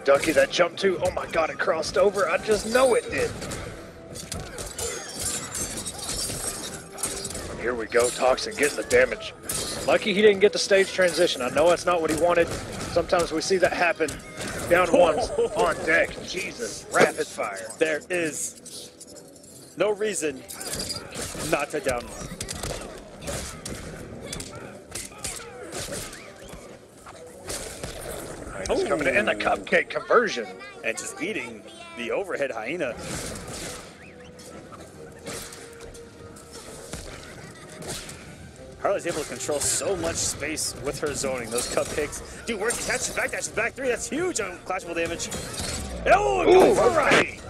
Ducky, that jump 2. Oh my god, it crossed over. I just know it did. Here we go, Toxin getting the damage. Lucky he didn't get the stage transition. I know that's not what he wanted. Sometimes we see that happen. Down ones on deck. Jesus, rapid fire. There is no reason not to down one. He's coming in the cupcake conversion. And just eating the overhead hyena. Harley's able to control so much space with her zoning. Those cupcakes. Dude, where's the catches back 3? That's huge on clashable damage. Oh, ooh, all right.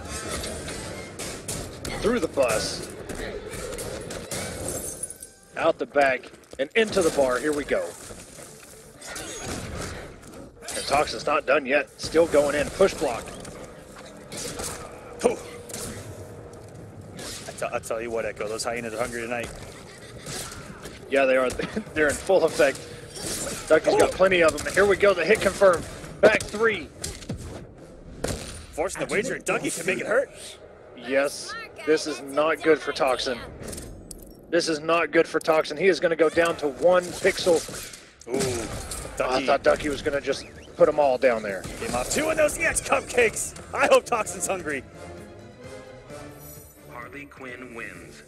Through the bus. Out the back and into the bar. Here we go. And Toxin's not done yet. Still going in. Push block. Oh. I tell you what, Echo, those hyenas are hungry tonight. Yeah, they are. They're in full effect. Ducky's got plenty of them. Here we go. The hit confirmed. Back 3. Forcing the wager, Ducky can make it hurt. Yes. This is not good for Toxin. This is not good for Toxin. He is going to go down to 1 pixel. Ooh. Ducky. I thought Ducky was going to just put them all down there. Came off 2 of those EX cupcakes. I hope Toxin's hungry. Harley Quinn wins.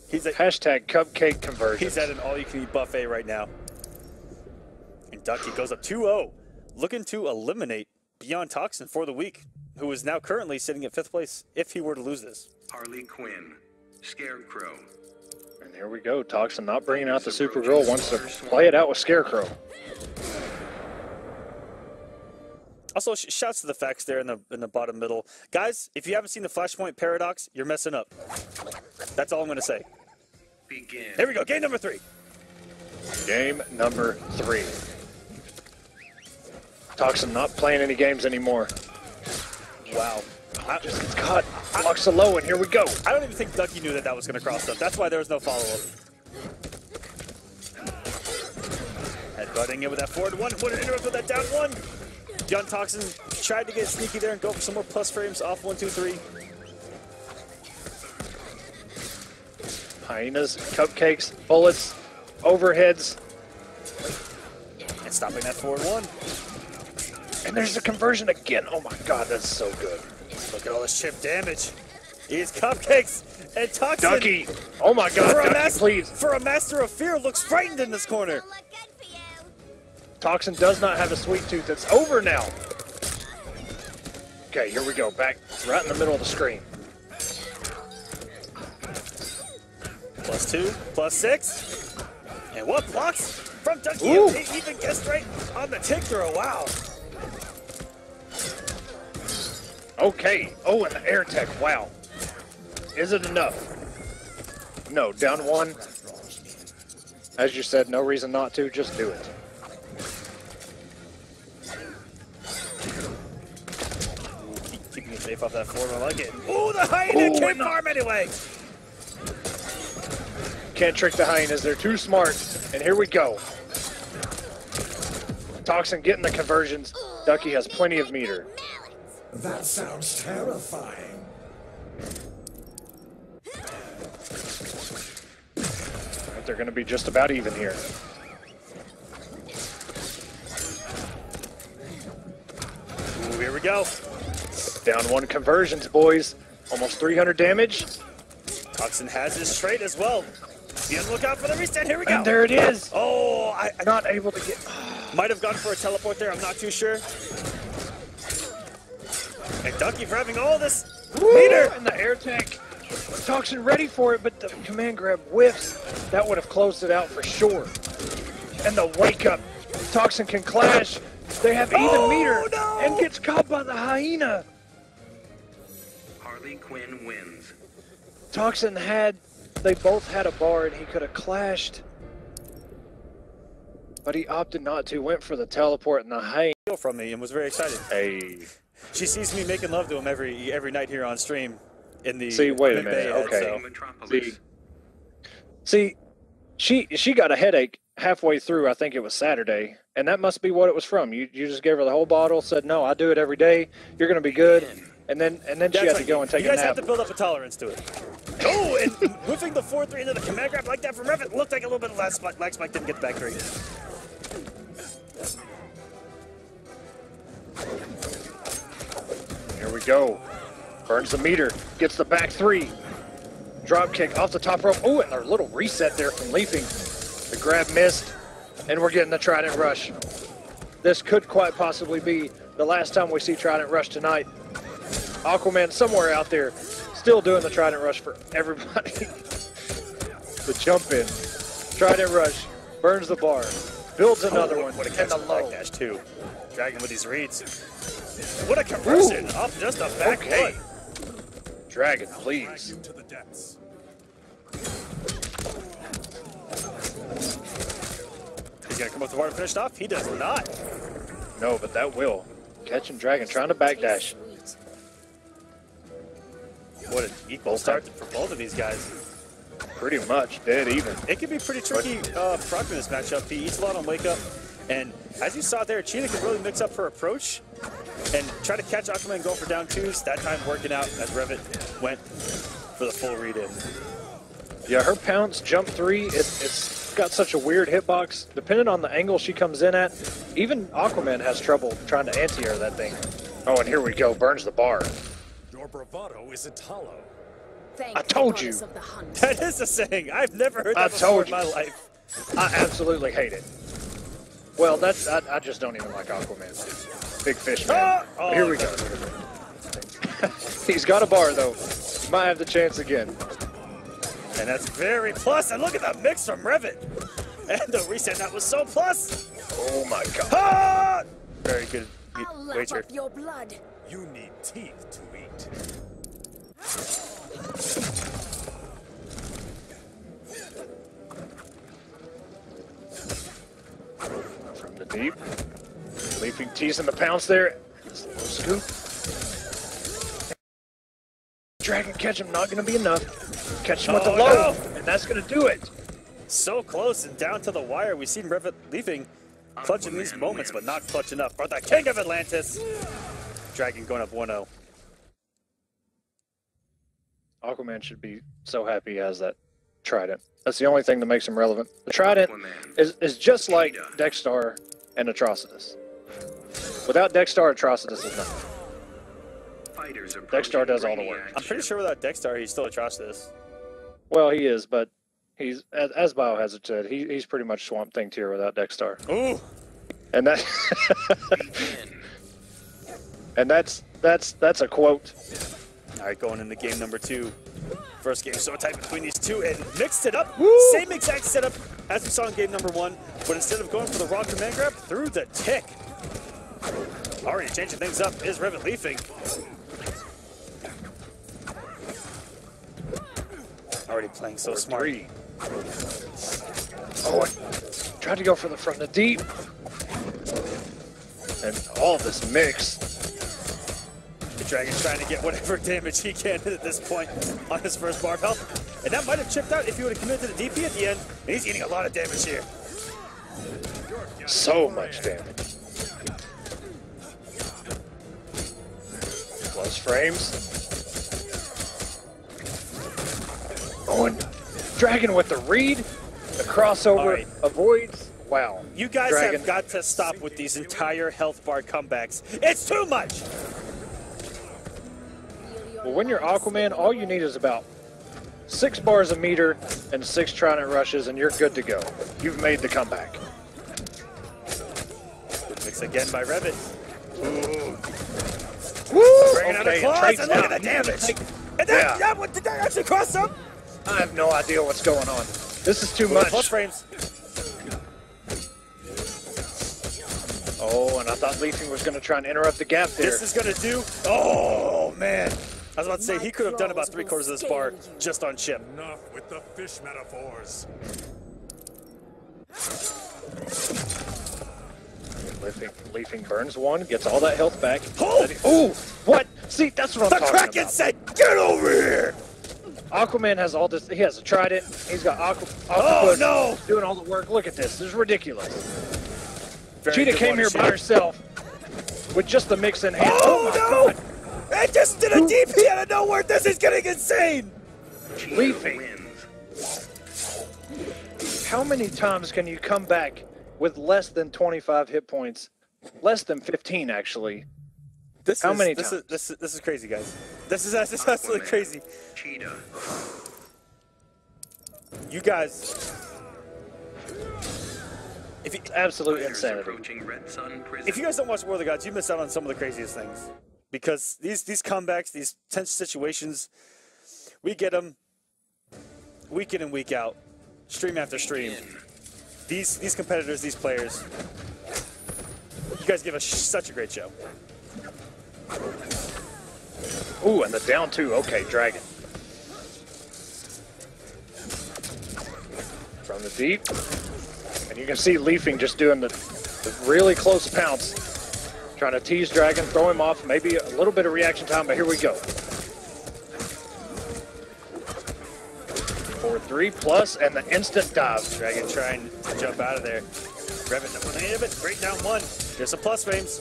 He's at Hashtag cupcake conversion. He's at an all-you-can-eat buffet right now. And Ducky goes up 2-0, looking to eliminate Beyond Toxin for the week, who is now currently sitting at 5th place if he were to lose this. Harley Quinn. Scarecrow. And here we go. Toxin not bringing out the Supergirl. Wants to play it out with Scarecrow. Also, shouts to the facts there in the bottom middle. Guys, if you haven't seen the Flashpoint Paradox, you're messing up. That's all I'm going to say. Begin. Here we go. Game number 3. Game number 3. Toxin not playing any games anymore. Wow. Just gets caught. Blocks a low, and here we go. I don't even think Ducky knew that was going to cross up. That's why there was no follow-up. Headbutting in with that forward 1. Would interrupt with that down 1. Young Toxin tried to get sneaky there and go for some more plus frames off 1, 2, 3. Hyenas, cupcakes, bullets, overheads. And stopping that forward 1. And there's the conversion again. Oh my god, that's so good. Look at all this chip damage. These cupcakes and Toxin. Ducky! Oh my god, Ducky, please. For a Master of Fear, looks frightened in this corner. Toxin does not have a sweet tooth. It's over now. Okay, here we go. Back right in the middle of the screen. +2, +6. And what blocks from Ducky? Ooh. He even guessed right on the tick throw. Wow. Okay. Oh, and the air tech. Wow. Is it enough? No, down one. As you said, no reason not to, just do it. Keeping it safe off that forward, I like it. Ooh, the hyena came farm anyway! Can't trick the hyenas, they're too smart. And here we go. Toxin getting the conversions. Ducky has plenty of meter. That sounds terrifying. They're going to be just about even here. Ooh, here we go. Down one conversions, boys. Almost 300 damage. Toxin has his trait as well. Be on the lookout for the reset. Here we go. And there it is. Oh, I Not able to get... might have gone for a teleport there. I'm not too sure. And Ducky for having all this meter. And the air tech. Toxin ready for it, but the command grab whiffs. That would have closed it out for sure. And the wake up. Toxin can clash. They have even meter. No. And gets caught by the hyena. Harley Quinn wins. Toxin had... They both had a bar and he could have clashed. But he opted not to. Went for the teleport and the hyena. From me and was very excited. Hey. She sees me making love to him every night here on stream. In the See, wait a Bay minute. ad, Okay. so- Metropolis. See, she got a headache halfway through. I think it was Saturday, and that must be what it was from. You just gave her the whole bottle, said no, I do it every day. You're gonna be good, and then she had to go and take you a guys nap. have to build up a tolerance to it. Oh, and whiffing the 4-3 into the command grab like that from Revet looked like a little bit of lag spike. Lag spike didn't get the back three. Here we go. Burns the meter, gets the back three. Drop kick off the top rope. Oh, and a little reset there from Leafing. The grab missed, and we're getting the Trident Rush. This could quite possibly be the last time we see Trident Rush tonight. Aquaman somewhere out there still doing the Trident Rush for everybody. The jump in. Trident Rush. Burns the bar. Builds another one. What a And catch the from low. Backdash too. Dragon with these reads. What a conversion Ooh. off just a back Okay. foot. Dragon, Drag please. you to the depths. He's gonna come up with the water finished off. He does not. No, but that will. Catching Dragon, trying to backdash. What an equal start for both of these guys. Pretty much dead even. It could be pretty tricky for Aquaman this matchup. He eats a lot on wake up, and as you saw there, Cheetah could really mix up her approach and try to catch Aquaman going for down twos. That time working out as Revet went for the full read in. Yeah, her pounce jump three, it's got such a weird hitbox. Depending on the angle she comes in at, even Aquaman has trouble trying to anti-air that thing. Oh, and here we go. Burns the bar. Your bravado isn't hollow. Thank I told the you. goddess of the hunt. That is a saying. I've never heard I that before told in my you. life. I absolutely hate it. Well, I just don't even like Aquaman. Big fish, man. Oh, Here we go. He's got a bar, though. He might have the chance again. And that's very plus. And look at that mix from Revet. And the reset that was so plus. Oh, my God. Ah! Very good I'll lap wager. up your blood. You need teeth to eat. From the deep. Leaping teasing the pounce there. Scoop. Dragon catch him, not going to be enough. Catch him with the Oh, low, no. and that's going to do it. So close and down to the wire. We've seen Revet leaving clutch in these moments, but not clutch enough. Or the King of Atlantis. Dragon going up 1-0. Aquaman should be so happy he has that Trident. That's the only thing that makes him relevant. The Trident is just like Dexstar and Atrocitus. Without Dexstar, Atrocitus is nothing. Dexstar does all the work. I'm pretty sure without Dexstar, he's still Atrocitus. Well, he is, but he's, as Biohazard said, he's pretty much Swamp Thing tier without Dexstar. Ooh! And that and that's a quote. All right, going into game number 2. First game so tight between these two and mixed it up. Woo! Same exact setup as we saw in game number 1, but instead of going for the raw command grab, through the tick. Already changing things up is RevetLeafing. Already playing so smart. 3. Oh, I tried to go for the front of the deep. And all this mix. The Dragon's trying to get whatever damage he can at this point on his first bar of health. And that might have chipped out if he would have committed to the DP at the end. And he's eating a lot of damage here. So much damage. Plus frames. Oh, and Dragon with the read. The crossover right. Avoids. Wow. You guys Dragon. have got to stop with these entire health bar comebacks. It's too much! Well, when you're Aquaman, all you need is about 6 bars a meter and 6 Trident rushes, and you're good to go. You've made the comeback. Mix again by Revet. Woo! Bringing out a claws, and look at the damage! And then, yeah, what, did that actually cross up? I have no idea what's going on. This is too Plus much. frames. Oh, and I thought Leafing was going to try and interrupt the gap there. This is going to do... Oh, man. I was about to say, he could have done about 3/4 of this bar just on chip. Enough with the fish metaphors. Leafing burns one, gets all that health back. Oh! Ooh, what? See, that's what I'm The talking Kraken about. said, get over here! Aquaman has all this. He has a Trident. He's got Oh, Octopus no! doing all the work. Look at this. This is ridiculous. Very Cheetah good came water here by shake. herself with just the mix in hand. Oh, my no! God. It just did a DP out of nowhere! This is getting insane! Cheetah Leafing. wins. How many times can you come back with less than 25 hit points? Less than 15, actually. This How is, many this times? Is, this is crazy, guys. This is absolutely Aquaman. crazy. Cheetah. You guys... Absolute Fighters insanity. approaching Red Sun Prison. If you guys don't watch War of the Gods, you miss out on some of the craziest things. Because these comebacks, these tense situations, we get them week in and week out, stream after stream. These competitors, these players, you guys give us such a great show. Ooh, and the down 2. Okay, Dragon. From the deep. And you can see Leafing just doing the really close pounce. Trying to tease Dragon, throw him off, maybe a little bit of reaction time, but here we go. 4-3 plus, and the instant dive. Dragon trying to jump out of there. Revet with the end of it, great down 1. There's some plus frames.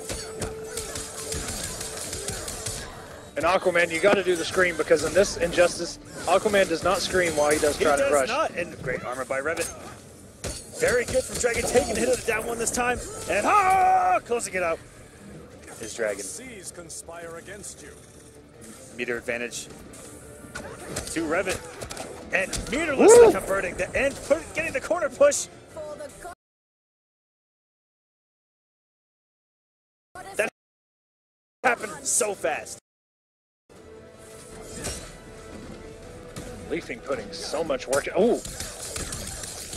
And Aquaman, you got to do the scream because in this Injustice, Aquaman does not scream while he does Trident Rush. He does not, and great armor by Revet. Very good from Dragon, taking a hit of the down 1 this time, and closing it out is Dragon. Seas conspire against you. Meter advantage to Revet, and meterlessly converting the end, getting the corner push. For the god That happened so fast. Leafing putting so much work. Ooh!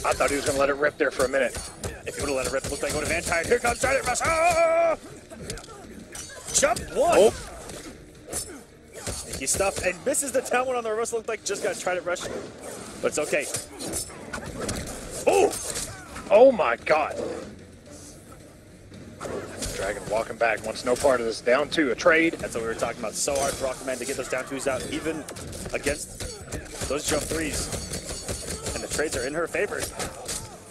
I thought he was going to let it rip there for a minute. If he would have let it rip, it looked like it would have anti-tied. Here comes Trident Rush. Oh! Jump 1. Oh. He stuffed and misses the down 1 on the reverse. Looked like just got Trident Rush, but it's okay. Oh! Oh my God! Dragon walking back, wants no part of this. Down 2, a trade. That's what we were talking about. So hard for Aquaman to get those down 2s out, even against those jump 3s. And the trades are in her favor.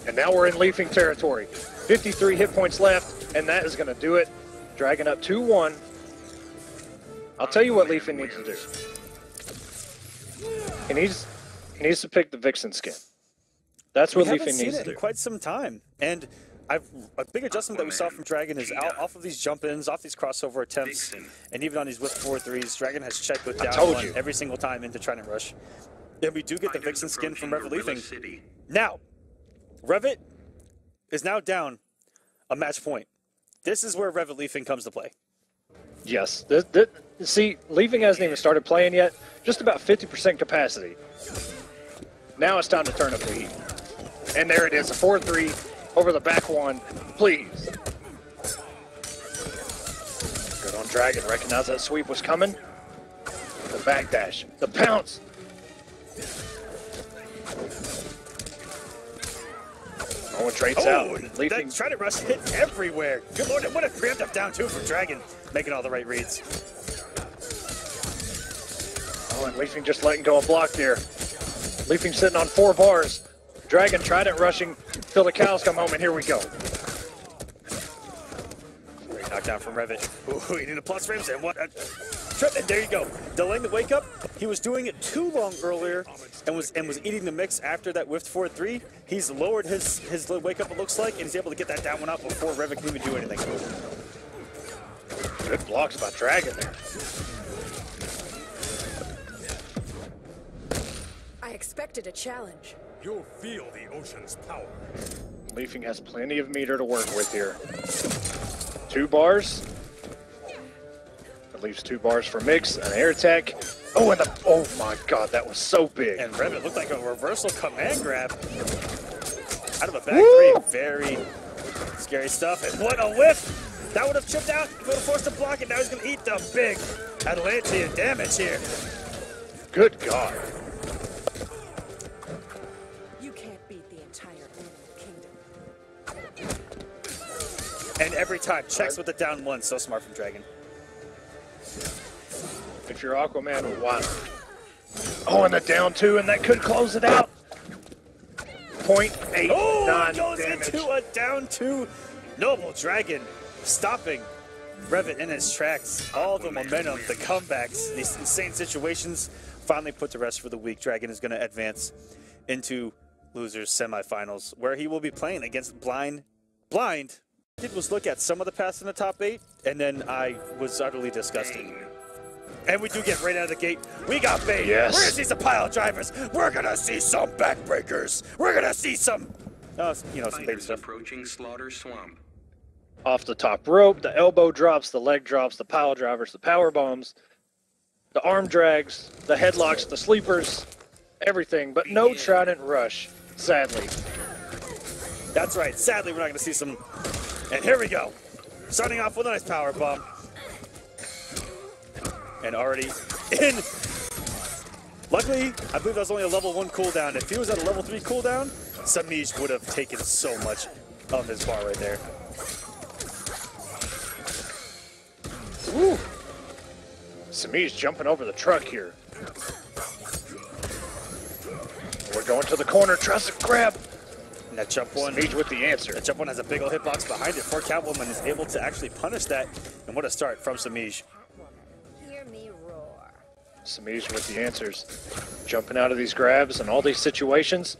And now we're in Leafing territory. 53 hit points left, and that is going to do it. Dragon up 2-1. I'll tell you what Leafing needs to do. He needs to pick the Vixen skin. That's what We haven't Leafing seen needs it to in do. quite some time, and a big adjustment that we saw from Dragon is out off of these jump-ins, off these crossover attempts, and even on these whip 4-3s. Dragon has checked with down told 1 you. every single time into Trident Rush. And we do get the Vixen skin from RevetLeafing. City. Now, Revet is now down a match point. This is where RevetLeafing comes to play. Yes. See, Leafing hasn't even started playing yet. Just about 50% capacity. Now it's time to turn up the heat. And there it is, a 4-3 over the back 1. Please. Good on Dragon. Recognize that sweep was coming. The backdash. The pounce. Oh, trades out. That try to rush hit everywhere. Good lord, what a preemptive down two from Dragon. Making all the right reads. Oh, and Leafing just letting go of block there. Leafing sitting on 4 bars. Dragon Trident rushing till the cows come home, and here we go. Great knockdown from Revet. Ooh, he needed plus frames, and what a trip, and there you go. Delaying the wake up. He was doing it too long earlier and was eating the mix after that whiffed 4-3. He's lowered his wake up, it looks like, and he's able to get that down one out before Revet can even do anything. Good blocks by Dragon there. I expected a challenge. You'll feel the ocean's power. Leafing has plenty of meter to work with here. 2 bars. That leaves 2 bars for mix, an air attack. Oh, and oh my god, that was so big. And Revet looked like a reversal command grab out of a back 3. Very scary stuff. And what a whiff! That would have chipped out. He would have forced to block it. Now he's going to eat the big Atlantean damage here. Good god. You can't beat the entire animal kingdom. And every time, checks with the down 1. So smart from Dragon. If you're Aquaman, why not? Oh, and the down 2, and that could close it out. 0.89 Oh, goes damage. into a down 2. Noble Dragon stopping Revet in his tracks. All the momentum, the comebacks, these insane situations finally put to rest for the week. Dragon is going to advance into losers semifinals, where he will be playing against Blind. Did was look at some of the paths in the top 8, and then I was utterly disgusted. And we do get right out of the gate. We got Bane. Yes. We're gonna see some pile drivers. We're gonna see some backbreakers. We're gonna see some, some Bane Fighters stuff. approaching Slaughter Swamp. Off the top rope, the elbow drops, the leg drops, the pile drivers, the power bombs, the arm drags, the headlocks, the sleepers, everything, but no Trident rush, sadly. That's right. Sadly, we're not gonna see some. And here we go. Starting off with a nice power bomb. And already in. Luckily, I believe that was only a level 1 cooldown. If he was at a level 3 cooldown, Semiij would have taken so much of his bar right there. Woo! Sami's jumping over the truck here. We're going to the corner, tries to grab. And that jump 1. Samiij with the answer. That jump 1 has a big old hitbox behind it. Poor Catwoman is able to actually punish that. And what a start from Semiij. Hear me roar. Samiij with the answers. Jumping out of these grabs and all these situations.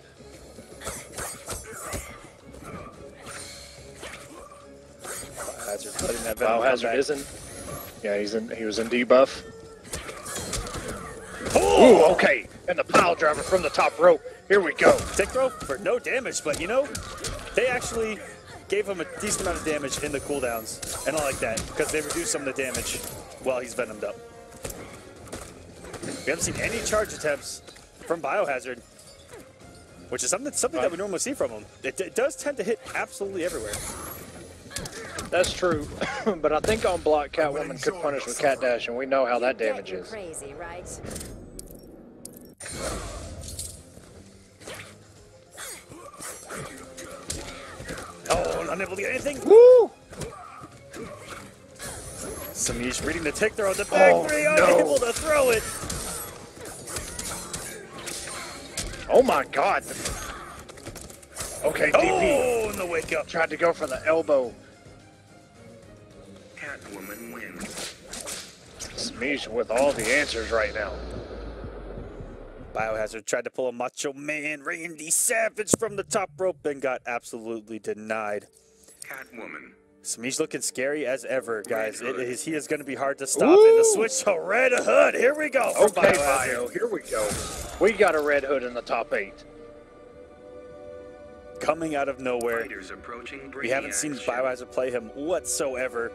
Biohazard letting that Venom come Biohazard back. isn't. Yeah, he was in debuff. Oh! Ooh, okay. And the pile driver from the top rope. Here we go. Tick throw for no damage, but they actually gave him a decent amount of damage in the cooldowns, and I like that because they reduced some of the damage while he's venomed up. We haven't seen any charge attempts from Biohazard, which is something that we normally see from him. It does tend to hit absolutely everywhere. That's true, but I think on block Catwoman could punish with Cat Dash, and we know how that damage You're is. crazy, right? Oh, unable to get anything. Woo! Samiij reading the tick throw, the back Oh, 3, no. unable to throw it. Oh my god. Okay, DP Oh, in the wake up. tried to go for the elbow. Catwoman wins. Samiij with all the answers right now. Biohazard tried to pull a Macho Man Randy Savage from the top rope and got absolutely denied. Catwoman. Samiij looking scary as ever, guys. He is going to be hard to stop. And the switch to Red Hood. Here we go. For Okay, Biohazard. Bio, here we go. We got a Red Hood in the top 8. Coming out of nowhere. Fighters approaching. We haven't seen Biohazard play him whatsoever.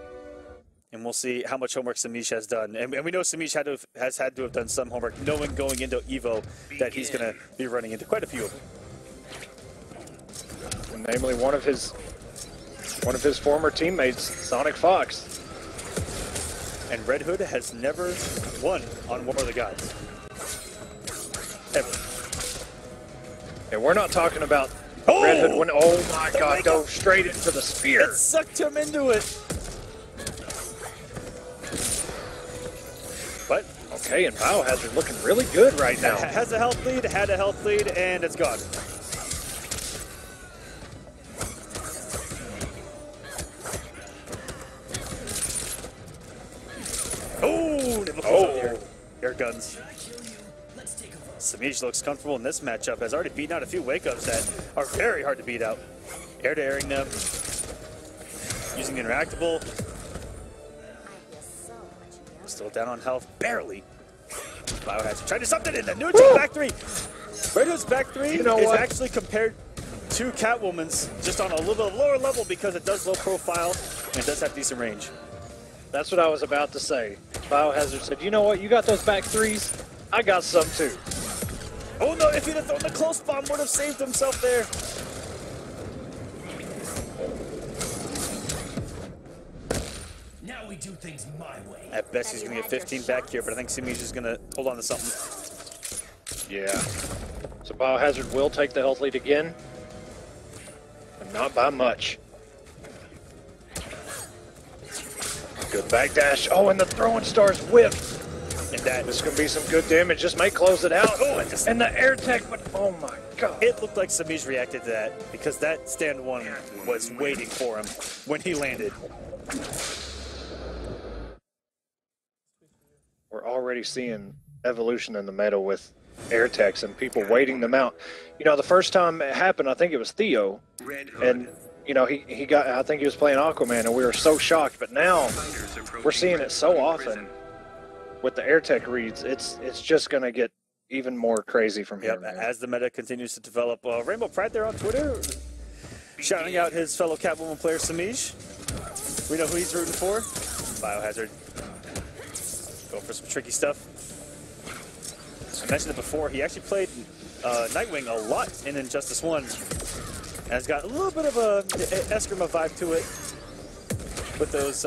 And we'll see how much homework Samiij has done. And we know Samiij has had to have done some homework, knowing going into EVO that he's going to be running into quite a few of them. Namely one of his former teammates, Sonic Fox. And Red Hood has never won on War of the Gods. Ever. And we're not talking about Oh! Red Hood went, oh my god, dove straight into the spear. It sucked him into it. But, okay, and Biohazard looking really good right now. Has a health lead, had a health lead, and it's gone. Oh, air guns. Semiij looks comfortable in this matchup. Has already beaten out a few wake-ups that are very hard to beat out. Air-to-airing them. Using interactable. Still down on health, barely. Biohazard trying to do something in the neutral back three. Red Hood's back three is actually compared to Catwoman's, just on a little bit lower level because it does low profile and it does have decent range. That's what I was about to say. Biohazard said, you know what, you got those back threes? I got some too. Oh no, if he'd have thrown the close bomb, would have saved himself there. Now we do things my way. At best, he's going to get 15 back here, but I think Semiij is going to hold on to something. Yeah. So Biohazard will take the health lead again, but not by much. Good backdash. Oh, and the throwing stars whip. And that is going to be some good damage. Just may close it out. Oh, and the air tech, but oh my god. It looked like Semiij reacted to that because that stand one was waiting for him when he landed. We're already seeing evolution in the meta with air techs and people waiting them out. You know, the first time it happened, I think it was Theo. And, you know, he got, I think he was playing Aquaman, and we were so shocked. But now we're seeing it so often with the air tech reads. It's just going to get even more crazy from here, man. As the meta continues to develop. Rainbow Pride there on Twitter, shouting out his fellow Catwoman player, Semiij. We know who he's rooting for. Biohazard. Go for some tricky stuff. I mentioned it before, he actually played Nightwing a lot in Injustice 1. And has got a little bit of a Eskrima vibe to it. With those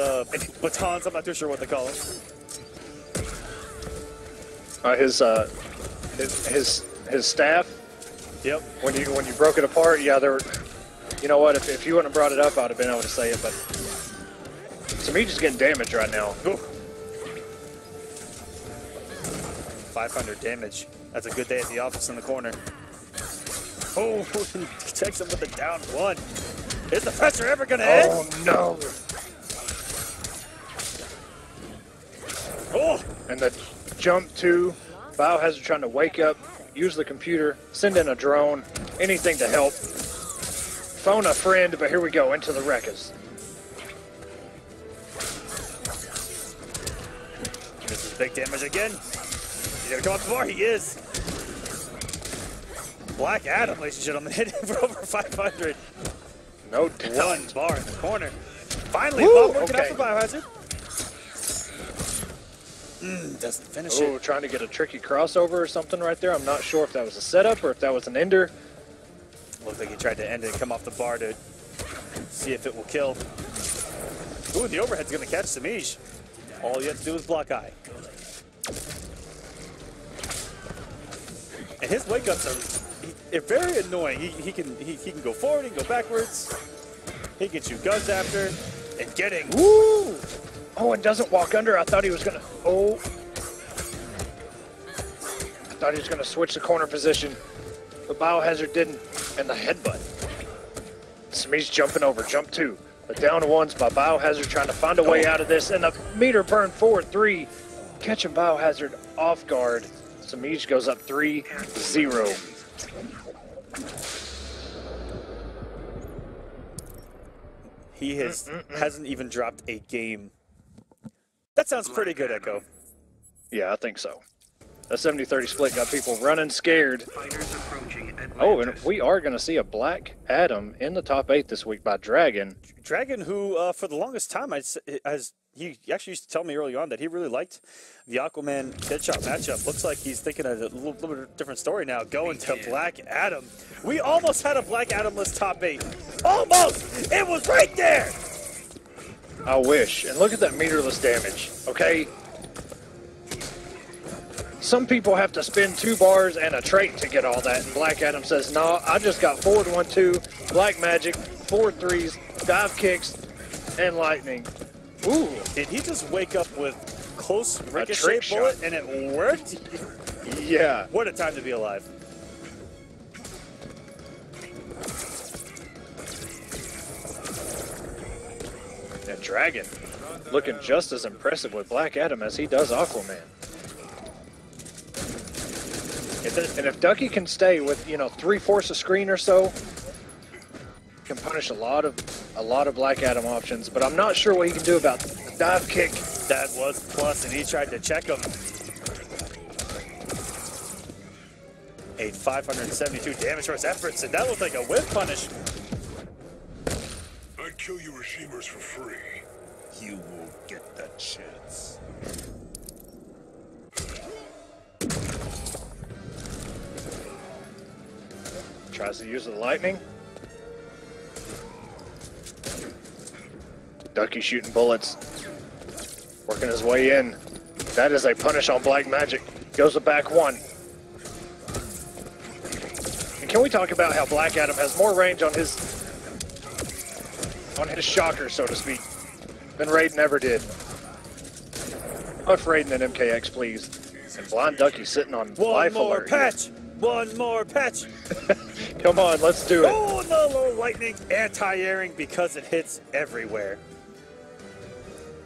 batons, I'm not too sure what they call them. His staff. Yep. When you broke it apart, yeah, there were. You know what? If you wouldn't have brought it up, I'd have been able to say it. But Semiij is getting damage right now. Ooh. 500 damage. That's a good day at the office in the corner. Oh, he takes him with a down one. Is the pressure ever gonna end? Oh no! Oh! And the jump to Biohazard trying to wake up, use the computer, send in a drone, anything to help. Phone a friend, but here we go, into the wreckers. This is big damage again. He's gonna come up the bar, he is. Black Adam, ladies and gentlemen, hitting for over 500. No doubt. One bar in the corner. Finally, Bob working out for Biohazard. Doesn't finish it. Trying to get a tricky crossover or something right there. I'm not sure if that was a setup or if that was an ender. Looked like he tried to end it and come off the bar to see if it will kill. Ooh, the overhead's gonna catch Semiij. All you have to do is block eye. And his wake-ups are very annoying. He can go forward, he can go backwards. He can shoot guns after. And getting... Woo! Oh, and doesn't walk under. I thought he was going to... Oh. I thought he was going to switch the corner position. But Biohazard didn't. And the headbutt. Semiij jumping over. Jump two. The down ones by Biohazard trying to find a way out of this. And the meter burn forward 3. Catching Biohazard off guard. Semiij goes up 3-0. He hasn't even dropped a game. That sounds pretty good, Echo. Yeah, I think so. That 70-30 split got people running scared. Oh, and we are going to see a Black Adam in the top 8 this week by Dragon. Dragon, who for the longest time, he actually used to tell me early on that he really liked the Aquaman Deadshot matchup. Looks like he's thinking of a little bit different story now, going to Black Adam. We almost had a Black Adam-less top 8. Almost! It was right there! I wish. And look at that meterless damage, okay? some people have to spend 2 bars and a trait to get all that. And Black Adam says, no, I just got forward 1-2, black magic, 4 threes, dive kicks, and lightning. Ooh. Did he just wake up with close ricochet bullet and it worked? Yeah. What a time to be alive. And Dragon looking just as impressive with Black Adam as he does Aquaman. And if Ducky can stay with, you know, 3/4 a screen or so, can punish a lot of Black Adam options. But I'm not sure what he can do about the dive kick. That was plus, and he tried to check him. A 572 damage for his efforts, and that looked like a whip punish. I'd kill you regimers for free. You won't get that chance. Tries to use the lightning. Ducky shooting bullets. Working his way in. That is a punish on black magic. Goes the back 1. And can we talk about how Black Adam has more range on his shocker, so to speak, than Raiden ever did. Buff Raiden and MKX, please. And Blind Ducky sitting on life alert. One more patch! Come on, let's do it. Oh, no, low lightning, anti-airing because it hits everywhere.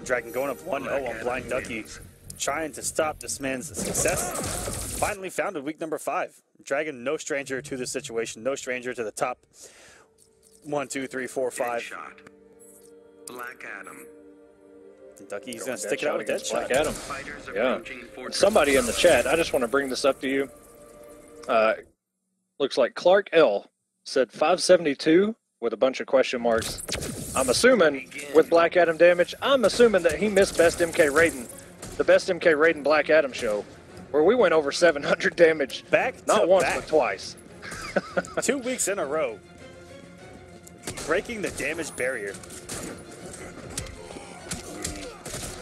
Dragon going up 1-0 on Blind Ducky, trying to stop this man's success. Finally found in week number 5. Dragon, no stranger to the situation, no stranger to the top 1, 2, 3, 4, 5. Deadshot. Black Adam. Ducky, he's going to stick it out with Deadshot. Black Adam. Fighters Yeah. approaching Fortress. Somebody in the chat, I just want to bring this up to you. Looks like Clark L said 572 with a bunch of question marks. I'm assuming with Black Adam damage, I'm assuming that he missed Best MK Raiden, the Best MK Raiden Black Adam show, where we went over 700 damage. Not once, but twice. 2 weeks in a row. Breaking the damage barrier.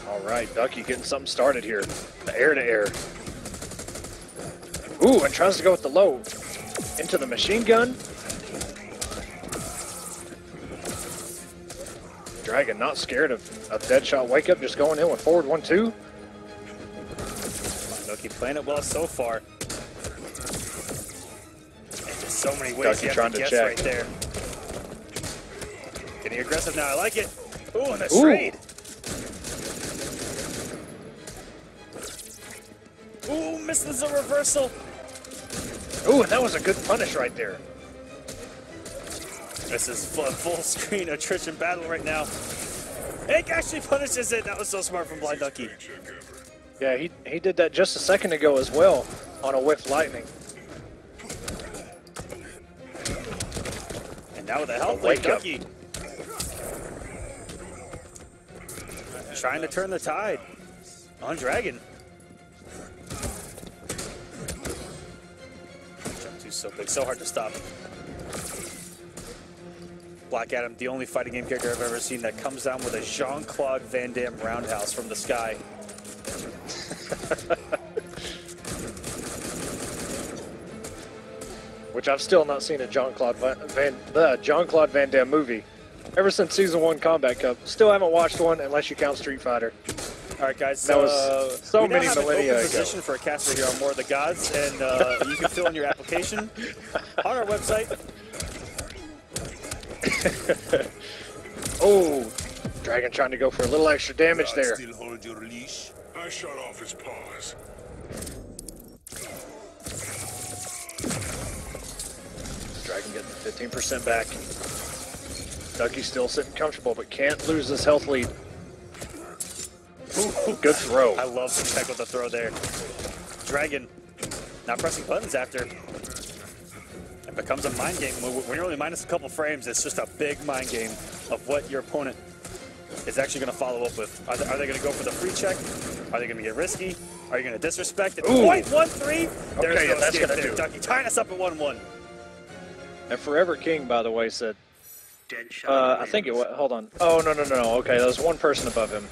All right, Ducky getting something started here. The air-to-air. Ooh, and tries to go with the low. Into the machine gun. Dragon not scared of Deadshot wake up, just going in with forward 1-2. Ducky playing it well so far. And just so many ways Ducky you have trying to to guess check. right there. Getting aggressive now, I like it. Ooh, and the trade. Ooh, misses a reversal. Ooh, and that was a good punish right there. This is full screen attrition battle right now. Hank actually punishes it. That was so smart from Blind Ducky. Yeah, he did that just a second ago as well on a whiff lightning. And now with the help play, Ducky. Trying to turn the tide on Dragon. Jump 2 so big, so hard to stop. Black Adam, the only fighting game character I've ever seen that comes down with a Jean-Claude Van Damme roundhouse from the sky. Which I've still not seen a Jean-Claude Van Damme movie. Ever since Season 1 Combat Cup. Still haven't watched one unless you count Street Fighter. All right, guys. That was so we many now have millennia an open ago. position for a caster here on War of the Gods, and you can fill in your application on our website. Oh, Dragon trying to go for a little extra damage there. Still hold your leash. I shot off his paws. Dragon getting the 15% back. Ducky's still sitting comfortable, but can't lose this health lead. Ooh, good throw. I love the check with the throw there. Dragon not pressing buttons after. It becomes a mind game. When you're only minus a couple frames, it's just a big mind game of what your opponent is actually going to follow up with. Are they going to go for the free check? Are they going to get risky? Are you going to disrespect it? .13? There's Okay, no that's escape gonna there. do it. Ducky tying us up at 1-1. And Forever King, by the way, said, Deadshot I think it was, hold on. Oh, no. Okay, there's one person above him.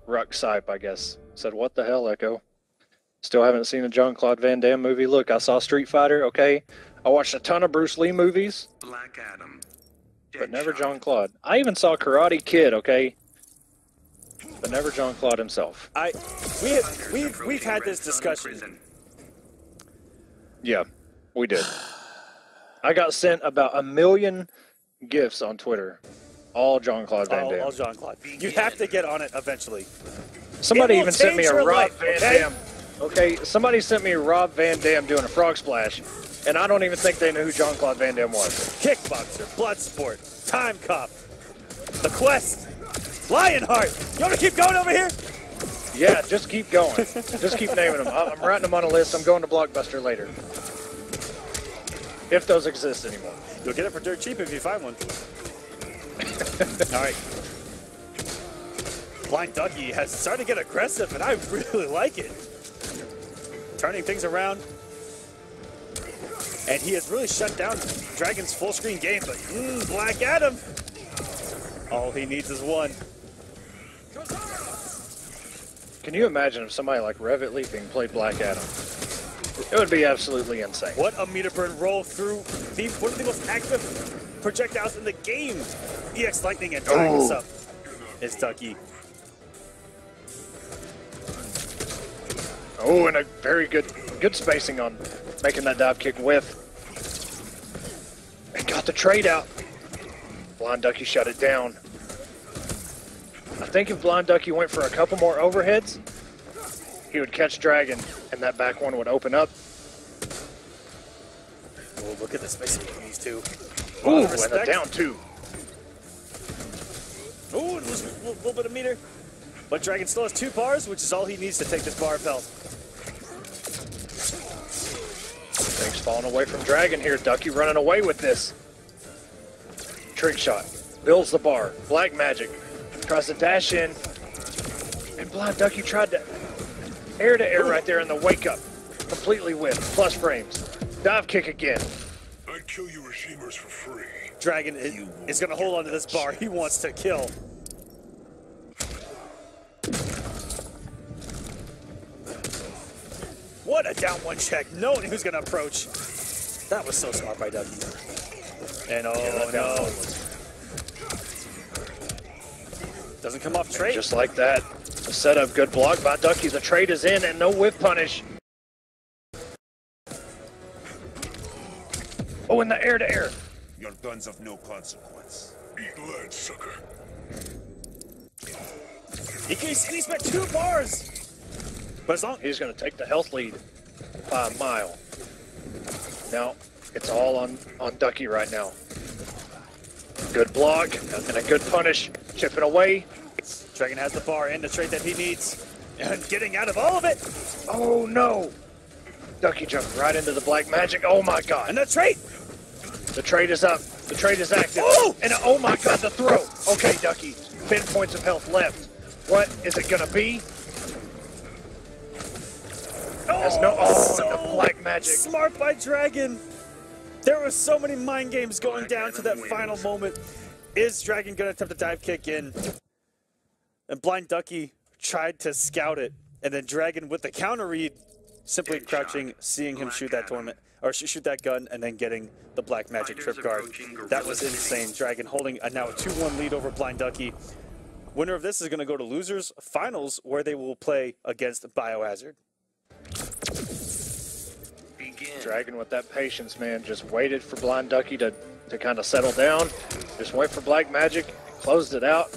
Ruck Sipe, I guess. Said, what the hell, Echo? Still haven't seen a Jean-Claude Van Damme movie. Look, I saw Street Fighter, okay? I watched a ton of Bruce Lee movies, Black Adam. but never Deadshot. Jean-Claude. I even saw Karate Kid, okay? But never Jean-Claude himself. We've had this discussion. Prison. Yeah, we did. I got sent about 1 million gifts on Twitter. All Jean-Claude Van Damme. All Jean-Claude. You have to get on it eventually. Somebody It will even sent me change a your Rob life, Van okay? Dam. Okay, somebody sent me Rob Van Dam doing a frog splash, and I don't even think they knew who Jean-Claude Van Damme was. Kickboxer, Bloodsport, Time Cop, The Quest, Lionheart. You want to keep going over here? Yeah, just keep going. Just keep naming them. I'm writing them on a list. I'm going to Blockbuster later. If those exist anymore. You'll get it for dirt cheap if you find one. All right. Blind Ducky has started to get aggressive, and I really like it. Turning things around. And he has really shut down Dragon's full screen game, but Black Adam. All he needs is one. Can you imagine if somebody like RevetLeafing played Black Adam? It would be absolutely insane. What a meter burn roll through one of the most active projectiles in the game. EX Lightning and tying this up. It's Ducky. Oh, and a very good spacing on making that dive kick whiff. And got the trade out. Blind Ducky shut it down. I think if Blind Ducky went for a couple more overheads, he would catch Dragon, and that back one would open up. Oh, look at the spacing between these two. Ooh, and a down two. Ooh, just a little bit of meter. But Dragon still has 2 bars, which is all he needs to take this bar belt. Things falling away from Dragon here. Ducky running away with this. Trick shot. Builds the bar. Black magic. Tries to dash in. And Blind Ducky tried to air right there in the wake up. Completely whipped. Plus frames. Dive kick again. I'd kill you regimers for free. Dragon is going to hold on to this bar. He wants to kill. What a down one check, knowing who's going to approach. That was so smart by Ducky. And oh no. Doesn't come off trade. Just like that. A setup, good block by Ducky. The trade is in and no whiff punish. Oh, in the air to air. Your gun's of no consequence. Eat lead, sucker. He spent 2 bars. But as long He's going to take the health lead by a mile. Now, it's all on Ducky right now. Good block and a good punish. Chipping away. Dragon has the bar and the trade that he needs. And getting out of all of it. Oh, no. Ducky jumped right into the black magic. Oh, my God. And the trade. The trade is up. The trade is active. Oh! And oh, my God, the throw. Okay, Ducky. 10 points of health left. What is it going to be? There's no, the black magic. Smart by Dragon. There were so many mind games going down to that final moment. Is Dragon going to attempt a dive kick in? And Blind Ducky tried to scout it. And then Dragon with the counter read, simply crouching, seeing him shoot that tournament, or shoot that gun, and then getting the black magic trip guard. That was insane. Dragon holding now a 2-1 lead over Blind Ducky. Winner of this is going to go to losers finals, where they will play against Biohazard. Dragon with that patience, man. Just waited for Blind Ducky to kind of settle down. Just wait for black magic. Closed it out.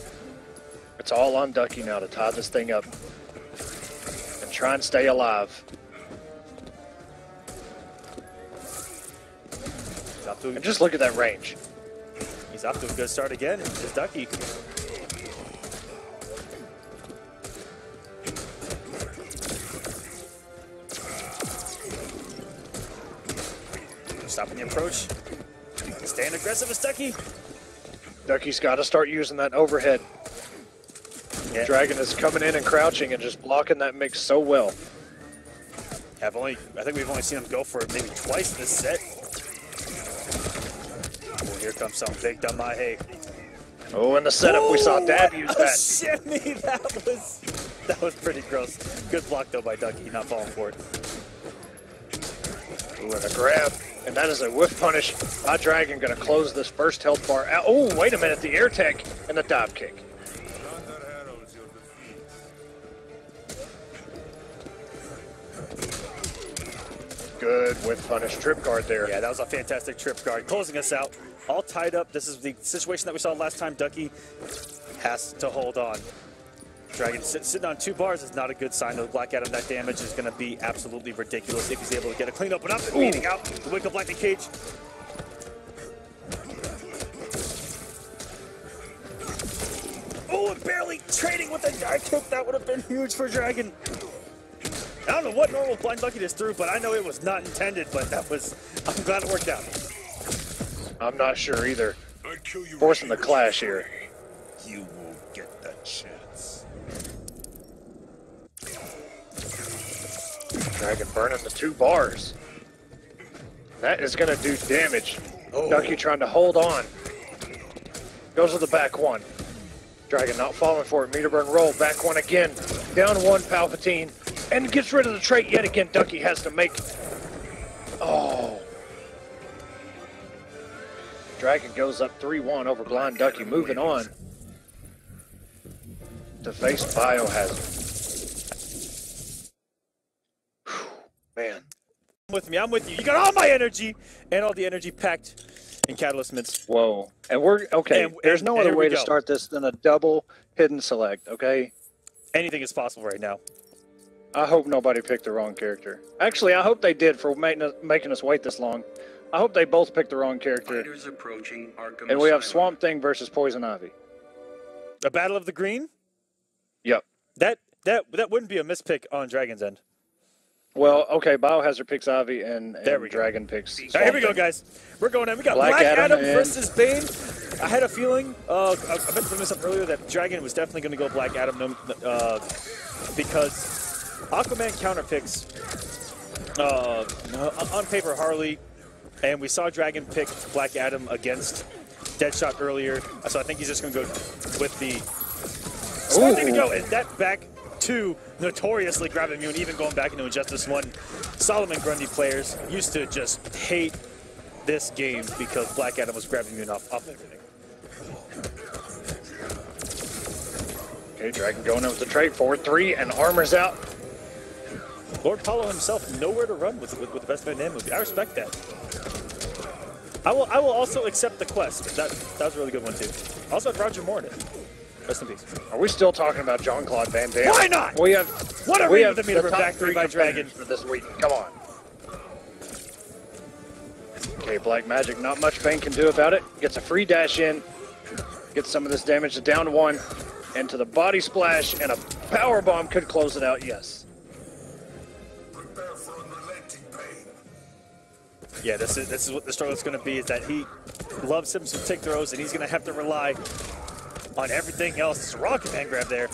It's all on Ducky now to tie this thing up and try and stay alive. And just look at that range. He's off to a good start again. It's Ducky. Stopping the approach. Staying aggressive as Ducky. Ducky's got to start using that overhead. Yeah. Dragon is coming in and crouching and just blocking that mix so well. I think we've only seen him go for it maybe twice this set. Oh, here comes some big Samiij. Oh, in the setup, we saw Dab use a that. shimmy! That was pretty gross. Good block though by Ducky, not falling for it. Ooh, and a grab. And that is a whiff punish. My Dragon gonna close this first health bar out. Oh, wait a minute, the air tech and the dive kick. Good whiff punish trip guard there. Yeah, that was a fantastic trip guard. Closing us out. All tied up. This is the situation that we saw last time. Ducky has to hold on. Dragon sitting on 2 bars is not a good sign of Black Adam. That damage is going to be absolutely ridiculous if he's able to get a clean open up and beating out the Wake Up Lightning Cage. Oh, and barely trading with a dive kick. That would have been huge for Dragon. I don't know what normal blind Ducky just threw, but I know it was not intended, but that was, I'm glad it worked out. I'm not sure either. Forcing the clash here. You won't get that chance. Dragon burning the 2 bars. That is going to do damage. Ducky trying to hold on. Goes with the back 1. Dragon not falling for it. Meter burn roll. Back 1 again. Down 1 Palpatine. And gets rid of the trait yet again. Ducky has to make... Oh. Dragon goes up 3-1 over blind Ducky. Moving on to face Biohazard. Man. I'm with you. You got all my energy and all the energy packed in Catalyst Mints. Whoa. And we're okay. There's no other way to go. start this than a double hidden select, okay? Anything is possible right now. I hope nobody picked the wrong character. Actually, I hope they did for making us wait this long. I hope they both picked the wrong character. Fighters approaching Arkham And we have Asylum. Swamp Thing versus Poison Ivy. A Battle of the Green? Yep. That wouldn't be a mispick on Dragon's end. Well, okay, Biohazard picks Ivy and There we go. Dragon picks All right, here we go, guys. We're going in. We got Black Adam versus Bane. I had a feeling, I meant to bring this up earlier, that Dragon was definitely going to go Black Adam because Aquaman counterpicks on paper Harley, and we saw Dragon pick Black Adam against Deadshot earlier, so I think he's just going to go with the smart thing to go, and that back two notoriously grab immune, even going back into Injustice 1. Solomon Grundy players used to just hate this game because Black Adam was grabbing immune off everything. Okay, Dragon going in with the trade, 4-3, and armor's out. Lord Hollow himself, nowhere to run with the Best Van Dam movie. I respect that. I will also accept the quest. That was a really good one too. Also had Roger Moore in it. Rest in peace. Are we still talking about Jean-Claude Van Damme? Why not? We have What a we read have with the meter the for top back three 3 by Dragon. for this week. Come on. Okay, Black Magic, not much Bane can do about it. Gets a free dash in. Gets some of this damage to down 1. Into the body splash, and a power bomb could close it out, yes. Prepare for unrelenting pain. Yeah, this is what the struggle is going to be, is that he loves him some tick throws, and he's going to have to rely on everything else. It's a raw command grab there.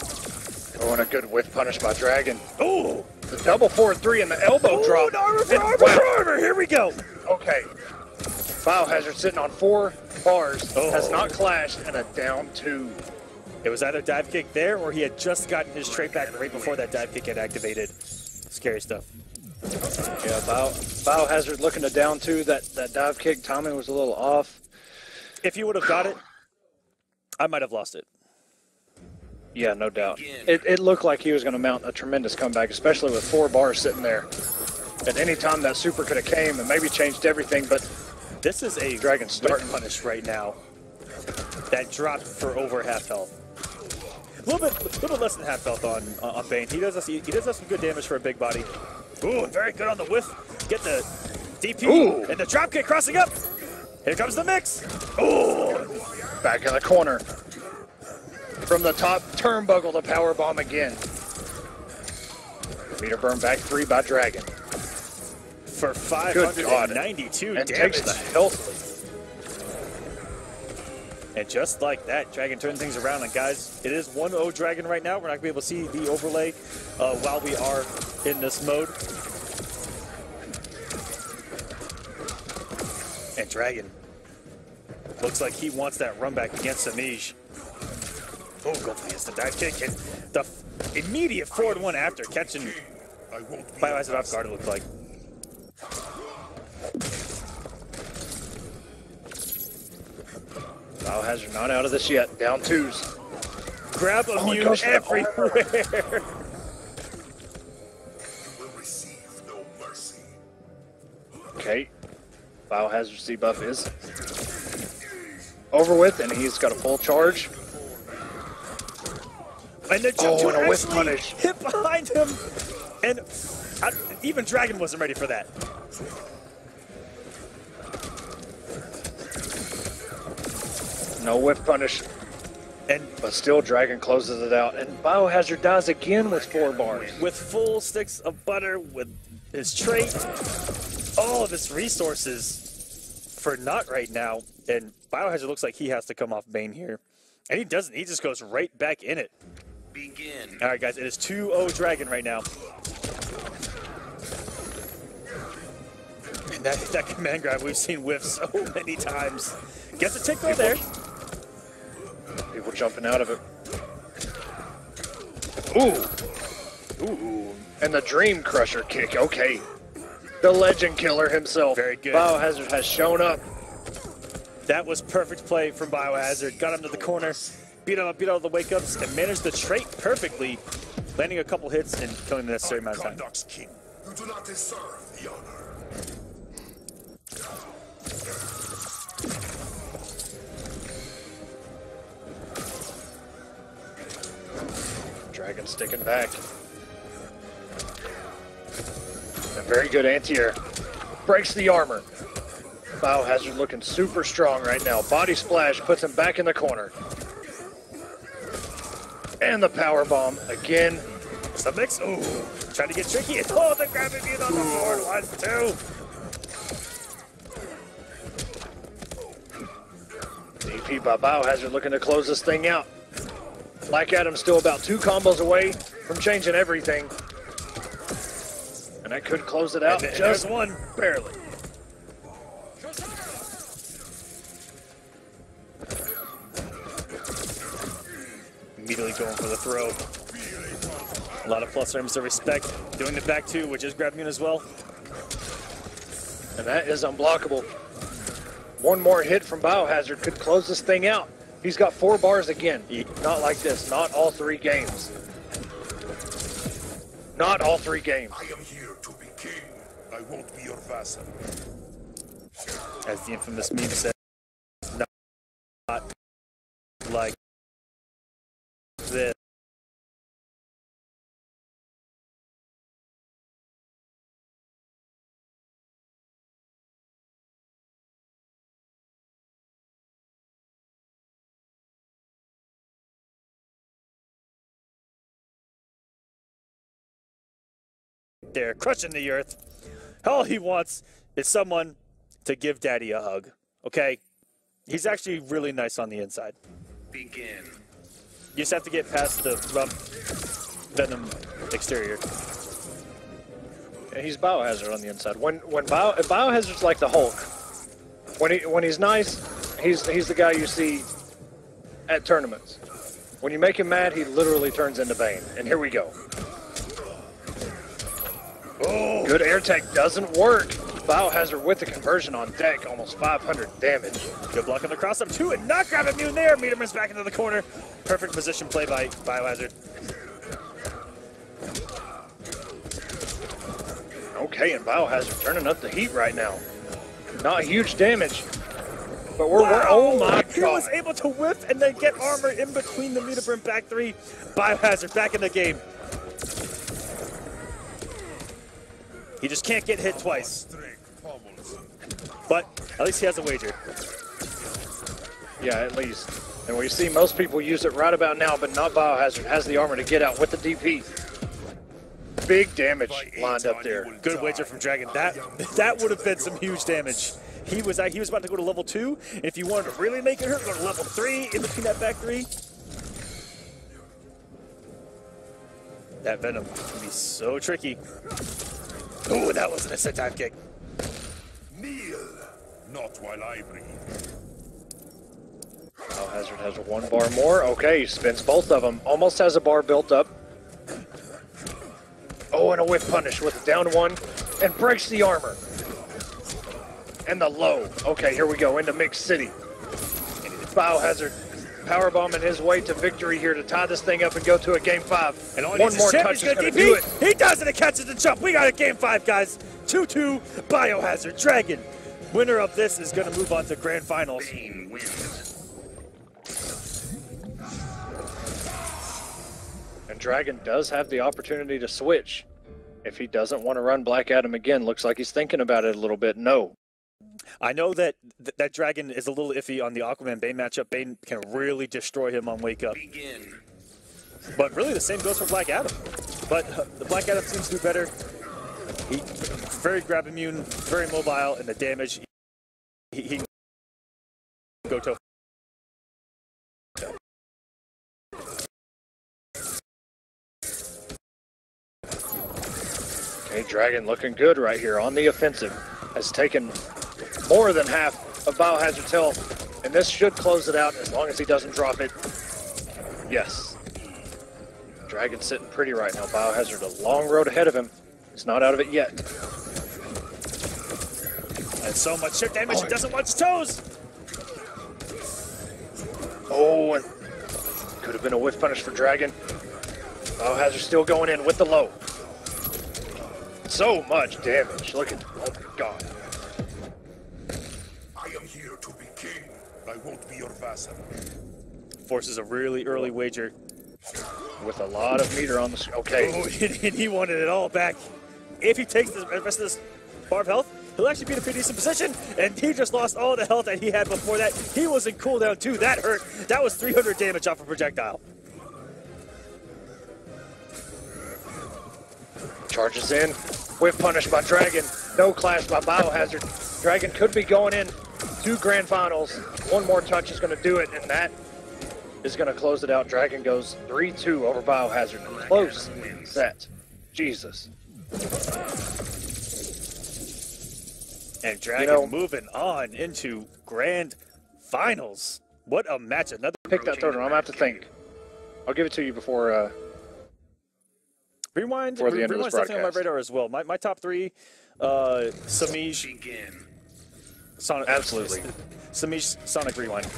Oh, and a good whiff punish by Dragon. Ooh! The double 4-3 and the elbow drop. Ooh, armor for And armor wow. for armor! Here we go! Okay. Biohazard sitting on 4 bars, Oh. has not clashed, and a down 2. It was either dive kick there, or he had just gotten his trait back right before that dive kick had activated. Scary stuff. Yeah, Biohazard looking to down 2. That dive kick timing was a little off. If he would have got it, I might have lost it. Yeah, no doubt. It looked like he was going to mount a tremendous comeback, especially with 4 bars sitting there. At any time, that super could have came and maybe changed everything, but This is a Dragon starting. whip punish right now. That dropped for over half health. A little bit less than half health on Bane. He does have some good damage for a big body. Ooh, very good on the whiff. Get the DP Ooh. and the drop kick crossing up. Here comes the mix. Ooh, back in the corner. From the top, turnbuckle the power bomb again. Meter burn back 3 by Dragon. for 592 And damage. takes the health. And just like that, Dragon turns things around. And guys, it is 1-0 Dragon right now. We're not going to be able to see the overlay while we are in this mode. And Dragon looks like he wants that run back against Semiij. Oh, go for the instant dive kick and the immediate forward one after catching Biohazard off guard, it looked like. Biohazard not out of this yet. Down twos. Grab a mute everywhere. will receive no mercy. Okay. Biohazard's debuff is over with, and he's got a full charge. And the Oh, and a whiff actually punish. hit behind him. And even Dragon wasn't ready for that. No whiff punish. But still, Dragon closes it out. And Biohazard dies again with 4 bars. With full sticks of butter, with his trait, all of his resources for Nut right now. And Biohazard looks like he has to come off Bane here. And he doesn't. He just goes right back in it. Begin. All right, guys. It is 2-0 Dragon right now. And that command grab we've seen whiff so many times. Gets a tick right there. People jumping out of it. Ooh. Ooh. And the Dream Crusher kick. Okay. The Legend Killer himself. Very good. Biohazard has shown up. That was perfect play from Biohazard. Got him to the corner, beat him up, beat all the wake-ups, and managed the trait perfectly, landing a couple hits and killing the necessary amount of time. Conduct's king. You do not deserve the honor. Dragon sticking back. A very good anti-air. Breaks the armor. Biohazard looking super strong right now. Body splash puts him back in the corner. And the power bomb again. Some mix. Ooh, trying to get tricky. Oh, the grabbing beat on the board. 1-2. DP by Biohazard looking to close this thing out. Black Adam's still about 2 combos away from changing everything. And that could close it out. Just one. Barely. Immediately going for the throw. A lot of plus items to respect. Doing the back 2, which is grab mute as well. And that is unblockable. One more hit from Biohazard could close this thing out. He's got 4 bars again. Not like this. Not all 3 games. Not all 3 games. I am here to be king. I won't be your vassal. As the infamous meme said, not like this. There, crushing the earth. All he wants is someone to give Daddy a hug. Okay? He's actually really nice on the inside. Begin. You just have to get past the rough Venom exterior. Yeah, he's Biohazard on the inside. Biohazard's like the Hulk. When he's nice, he's the guy you see at tournaments. When you make him mad, he literally turns into Bane. And here we go. Oh, Good air tech doesn't work. Biohazard with the conversion on deck, almost 500 damage. good block on the cross up too, and not grabbing Mune there. Meterman's back into the corner. Perfect position play by Biohazard. Okay, and Biohazard turning up the heat right now. Not huge damage, but we're oh my He was god. able to whiff and then get armor in between the Meterburn back 3. Biohazard back in the game. He just can't get hit twice. But at least he has a wager. Yeah, at least. And we see most people use it right about now, but not Biohazard. Has the armor to get out with the DP. Big damage lined up there. Good wager from Dragon. That would have been some huge damage. He was about to go to level 2, and if you wanted to really make it hurt, go to level 3 in between that back 3. That Venom can be so tricky. Oh, that was an instant dive kick. Kneel, not while I breathe. Biohazard has one bar more. Okay, he spins both of them. Almost has a bar built up. Oh, and a whip punish with a down one. And breaks the armor. And the low. Okay, here we go into Mix City. Biohazard powerbombing his way to victory here to tie this thing up and go to a game 5. And one more touch is going to do it. He does it, it catches the jump. We got a game 5, guys. 2-2, Biohazard Dragon. Winner of this is going to move on to grand finals. Bane wins. And Dragon does have the opportunity to switch. If he doesn't want to run Black Adam again, looks like he's thinking about it a little bit. No. I know that that Dragon is a little iffy on the Aquaman Bane matchup. Bane can really destroy him on Wake Up. Begin. But really the same goes for Black Adam. But the Black Adam seems to do better. He very grab immune, very mobile, and the damage he go to. Okay, Dragon looking good right here on the offensive. Has taken more than half of Biohazard's health, and this should close it out as long as he doesn't drop it. Yes. Dragon's sitting pretty right now. Biohazard a long road ahead of him. He's not out of it yet. And so much chip damage, he doesn't watch his toes! Oh, and could have been a whiff punish for Dragon. Biohazard still going in with the low. So much damage. Look at, oh my god. I am here to be king. I won't be your vassal. Forces a really early wager. With a lot of meter on the, okay. Oh, and he wanted it all back. If he takes the rest of this bar of health, he'll actually be in a pretty decent position, and he just lost all the health that he had before that. He was in cooldown too. That hurt. That was 300 damage off a projectile. Charges in. Whiff punish by Dragon. No clash by Biohazard. Dragon could be going in to grand finals. One more touch is going to do it, and that is going to close it out. Dragon goes 3-2 over Biohazard. Close set. Jesus. And Dragon moving on into grand finals. What a match. Another pick that third one. I'm going to have to think. I'll give it to you before Rewind. For the end of this Rewind's definitely on my broadcast. radar as well. My top 3, Semiij, Begin. Sonic. Absolutely. Samish, Sonic Rewind.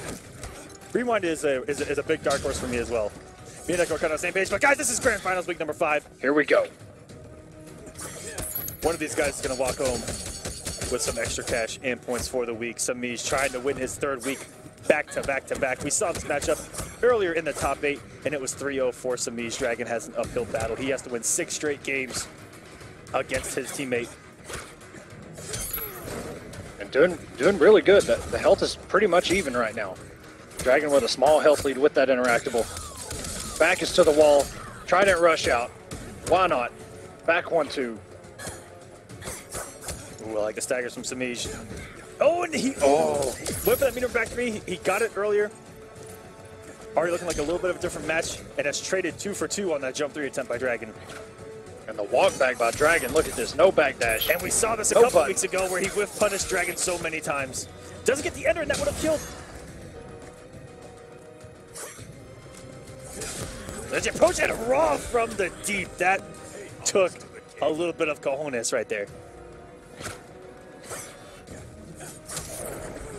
Rewind is a big dark horse for me as well. Me and Echo are kind of on the same page, but guys, this is grand finals week number 5. Here we go. One of these guys is going to walk home with some extra cash and points for the week. Samiij trying to win his 3rd week back to back to back. We saw this matchup earlier in the top 8, and it was 3-0 for Samiij. Dragon has an uphill battle. He has to win 6 straight games against his teammate. And doing really good. The health is pretty much even right now. Dragon with a small health lead with that interactable. Back is to the wall. Trident rush out. Why not? Back 1-2. Ooh, I like the staggers from Samiij. Oh, and he went for that meter back 3. He got it earlier. Already looking like a little bit of a different match, and has traded 2 for 2 on that jump 3 attempt by Dragon. And the walk back by Dragon. Look at this. No backdash. And we saw this a couple weeks ago where he whiff punished Dragon so many times. Doesn't get the ender, and that would have killed. As you approach it raw from the deep, that took a little bit of cojones right there.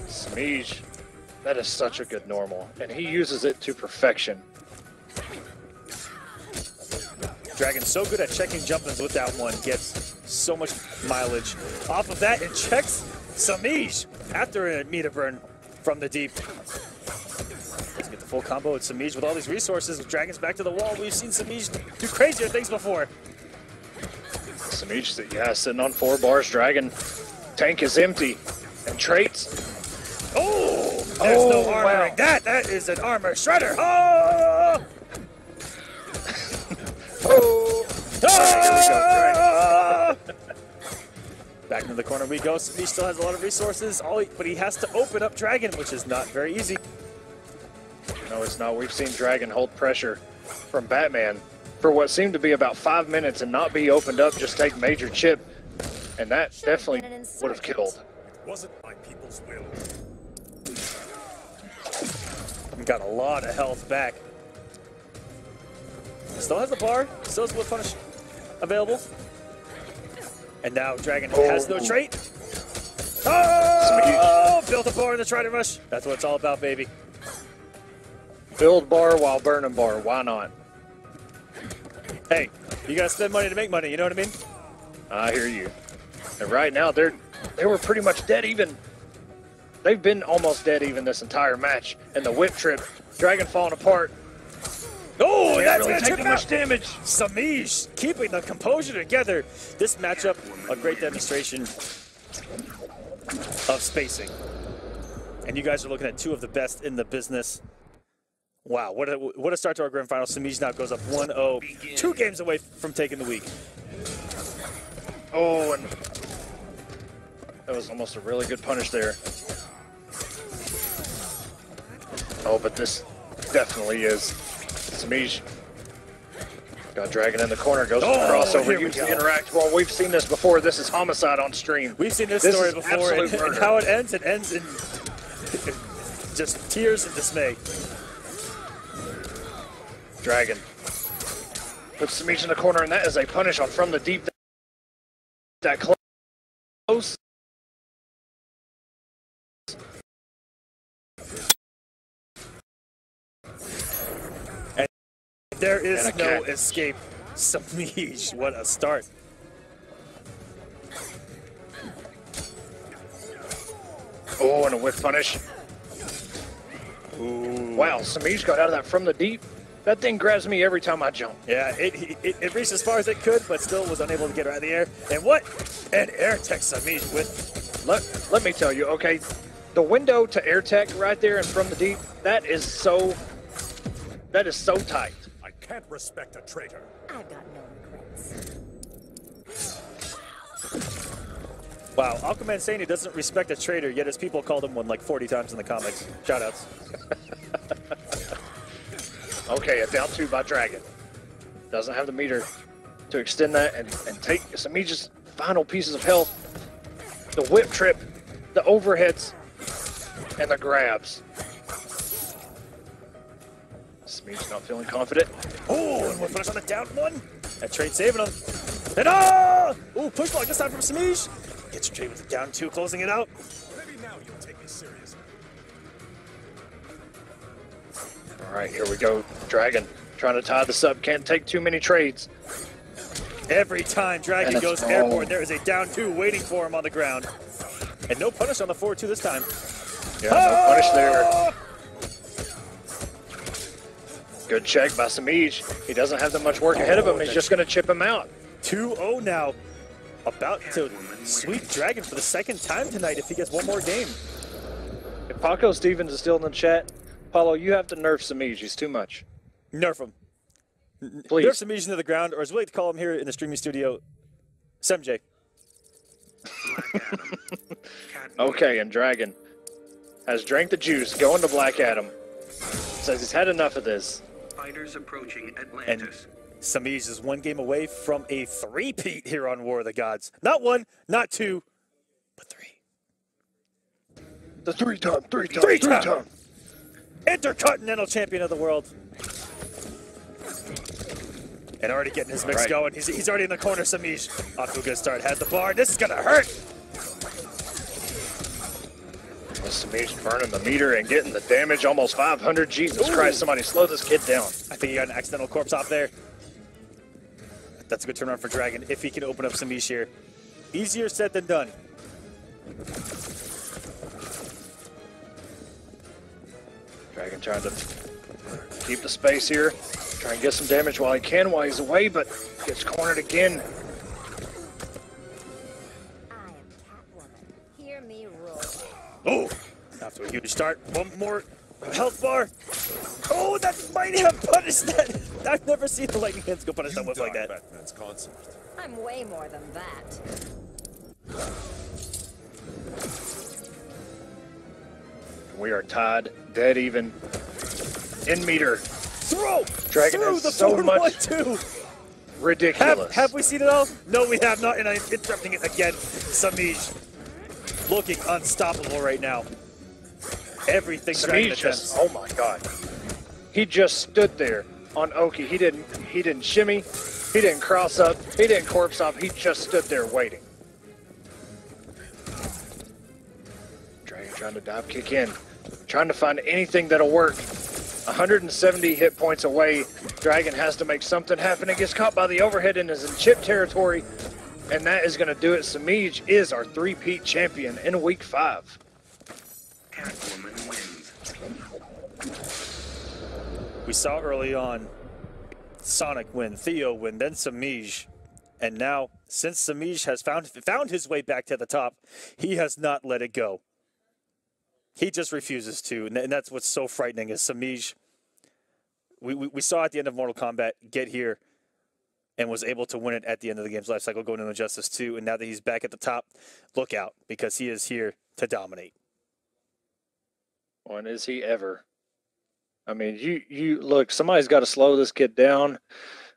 Semiij, that is such a good normal, and he uses it to perfection. Dragon's so good at checking jump-ins with that one, gets so much mileage off of that, and checks Samiij after a meter burn from the deep. Let's get the full combo with Samiij with all these resources. Dragon's back to the wall. We've seen Samiij do crazier things before. Samiij, yeah, sitting on 4 bars. Dragon tank is empty, and traits. Oh, there's no armoring. Wow. That is an armor shredder. Oh! Oh! Back into the corner we go. He still has a lot of resources, but he has to open up Dragon, which is not very easy. No, it's not. We've seen Dragon hold pressure from Batman for what seemed to be about 5 minutes and not be opened up, just take major chip. And that definitely would have killed. Wasn't my people's will. Got a lot of health back. Still has the bar. Still has split punish available. And now Dragon has no trait. Oh! Built a bar in the Trident Rush. That's what it's all about, baby. Build bar while burning bar. Why not? Hey, you gotta spend money to make money, you know what I mean? I hear you. And right now, they were pretty much dead even. They've been almost dead even this entire match. And the whip trip, Dragon falling apart. Oh, that's really gonna taking trip much out. damage. Samish keeping the composure together. This matchup, a great demonstration of spacing. And you guys are looking at two of the best in the business. Wow, what a start to our grand final. Samish now goes up 1-0, 2 games away from taking the week. Oh, and that was almost a really good punish there. Oh, but this definitely is Samish. Got Dragon in the corner, goes for the crossover, uses the interact. Well, we've seen this before. This is homicide on stream. We've seen this story before, and how it ends in just tears and dismay. Dragon puts Samish in the corner, and that is a punish on from the deep. That close. And there is no escape. Samish, what a start. Oh, and a whip punish. Ooh. Wow, Samish got out of that from the deep. That thing grabs me every time I jump. Yeah, it reached as far as it could, but still was unable to get it out of the air. And what an air tech Samish with. Let me tell you, okay, the window to air tech right there and from the deep, that is so tight. I can't respect a traitor. I've got no regrets. Wow, Aquaman saying he doesn't respect a traitor, yet his people called him one like 40 times in the comics. Shoutouts. Okay, a down 2 by Dragon. Doesn't have the meter to extend that and take Samish's final pieces of health. The whip trip, the overheads, and the grabs. Samish not feeling confident. Oh, and one punish on the down 1. That trade saving him. And ooh, push block this time from Samish. Gets your trade with the down 2, closing it out. Maybe now you'll take me seriously. All right, here we go. Dragon trying to tie this up. Can't take too many trades. Every time Dragon goes airborne, there is a down 2 waiting for him on the ground. And no punish on the forward 2 this time. Yeah, no punish there. Good check by Samish. He doesn't have that much work ahead of him. He's just going to chip him out. 2-0 now. About to sweep Dragon for the second time tonight if he gets one more game. If Paco Stevens is still in the chat, Paulo, you have to nerf Samish. He's too much. Nerf him. Please. Nerf Samish into the ground, or as we like to call him here in the streaming studio, Semiij. Okay, and Dragon has drank the juice, going to Black Adam. Says he's had enough of this. Fighters approaching And Atlantis. Samiij is one game away from a three-peat here on War of the Gods. Not 1, not 2, but 3. The three-time. Intercontinental champion of the world. And already getting his mix going. He's already in the corner, Samiij. Off to a good start. Has the bar. This is going to hurt. Samish burning the meter and getting the damage, almost 500. Jesus Christ, somebody slow this kid down. I think he got an accidental corpse off there. That's a good turnaround for Dragon if he can open up Samiij here. Easier said than done. Dragon trying to keep the space here. Try and get some damage while he can, while he's away, but gets cornered again. I am Catwoman. Hear me roar. Oh, after a huge start. One more health bar. Oh, that might have punished that. I've never seen the lightning hands go punish that whip like that. Batman's concert. I'm way more than that. We are tied, dead even, in meter. Throw! Dragon through has the so forward much 1-2. Ridiculous. Have we seen it all? No, we have not, and I'm interrupting it again. Samiij looking unstoppable right now. Everything's dragging Semiij attempts. just, oh my god. He just stood there on Oki. He didn't shimmy, he didn't cross up, he didn't corpse up, he just stood there waiting. Dragon trying to dive kick in, trying to find anything that'll work. 170 hit points away. Dragon has to make something happen. It gets caught by the overhead and is in chip territory. And that is going to do it. Semiij is our 3-peat champion in week 5. Catwoman wins. We saw early on Sonic win, Theo win, then Semiij. And now, since Semiij has found his way back to the top, he has not let it go. He just refuses to, and that's what's so frightening is Semiij. We saw at the end of Mortal Kombat get here and was able to win it at the end of the game's life cycle going into Injustice 2, and now that he's back at the top, look out, because he is here to dominate. When is he ever? I mean, you look, somebody's got to slow this kid down.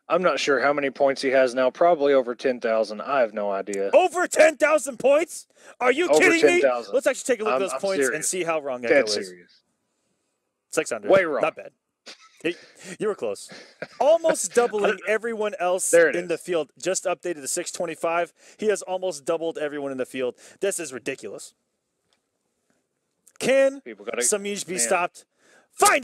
I'm not sure how many points he has now. Probably over 10,000. I have no idea. Over 10,000 points? Are you Over kidding 10,000. me? Let's actually take a look at I'm those points serious. and see how wrong Dead Echo is. serious. 600. Way wrong. Not bad. You were close. Almost doubling everyone else There it in is. the field. Just updated to 625. He has almost doubled everyone in the field. This is ridiculous. Can People gotta, Samiij be man. stopped? Fine.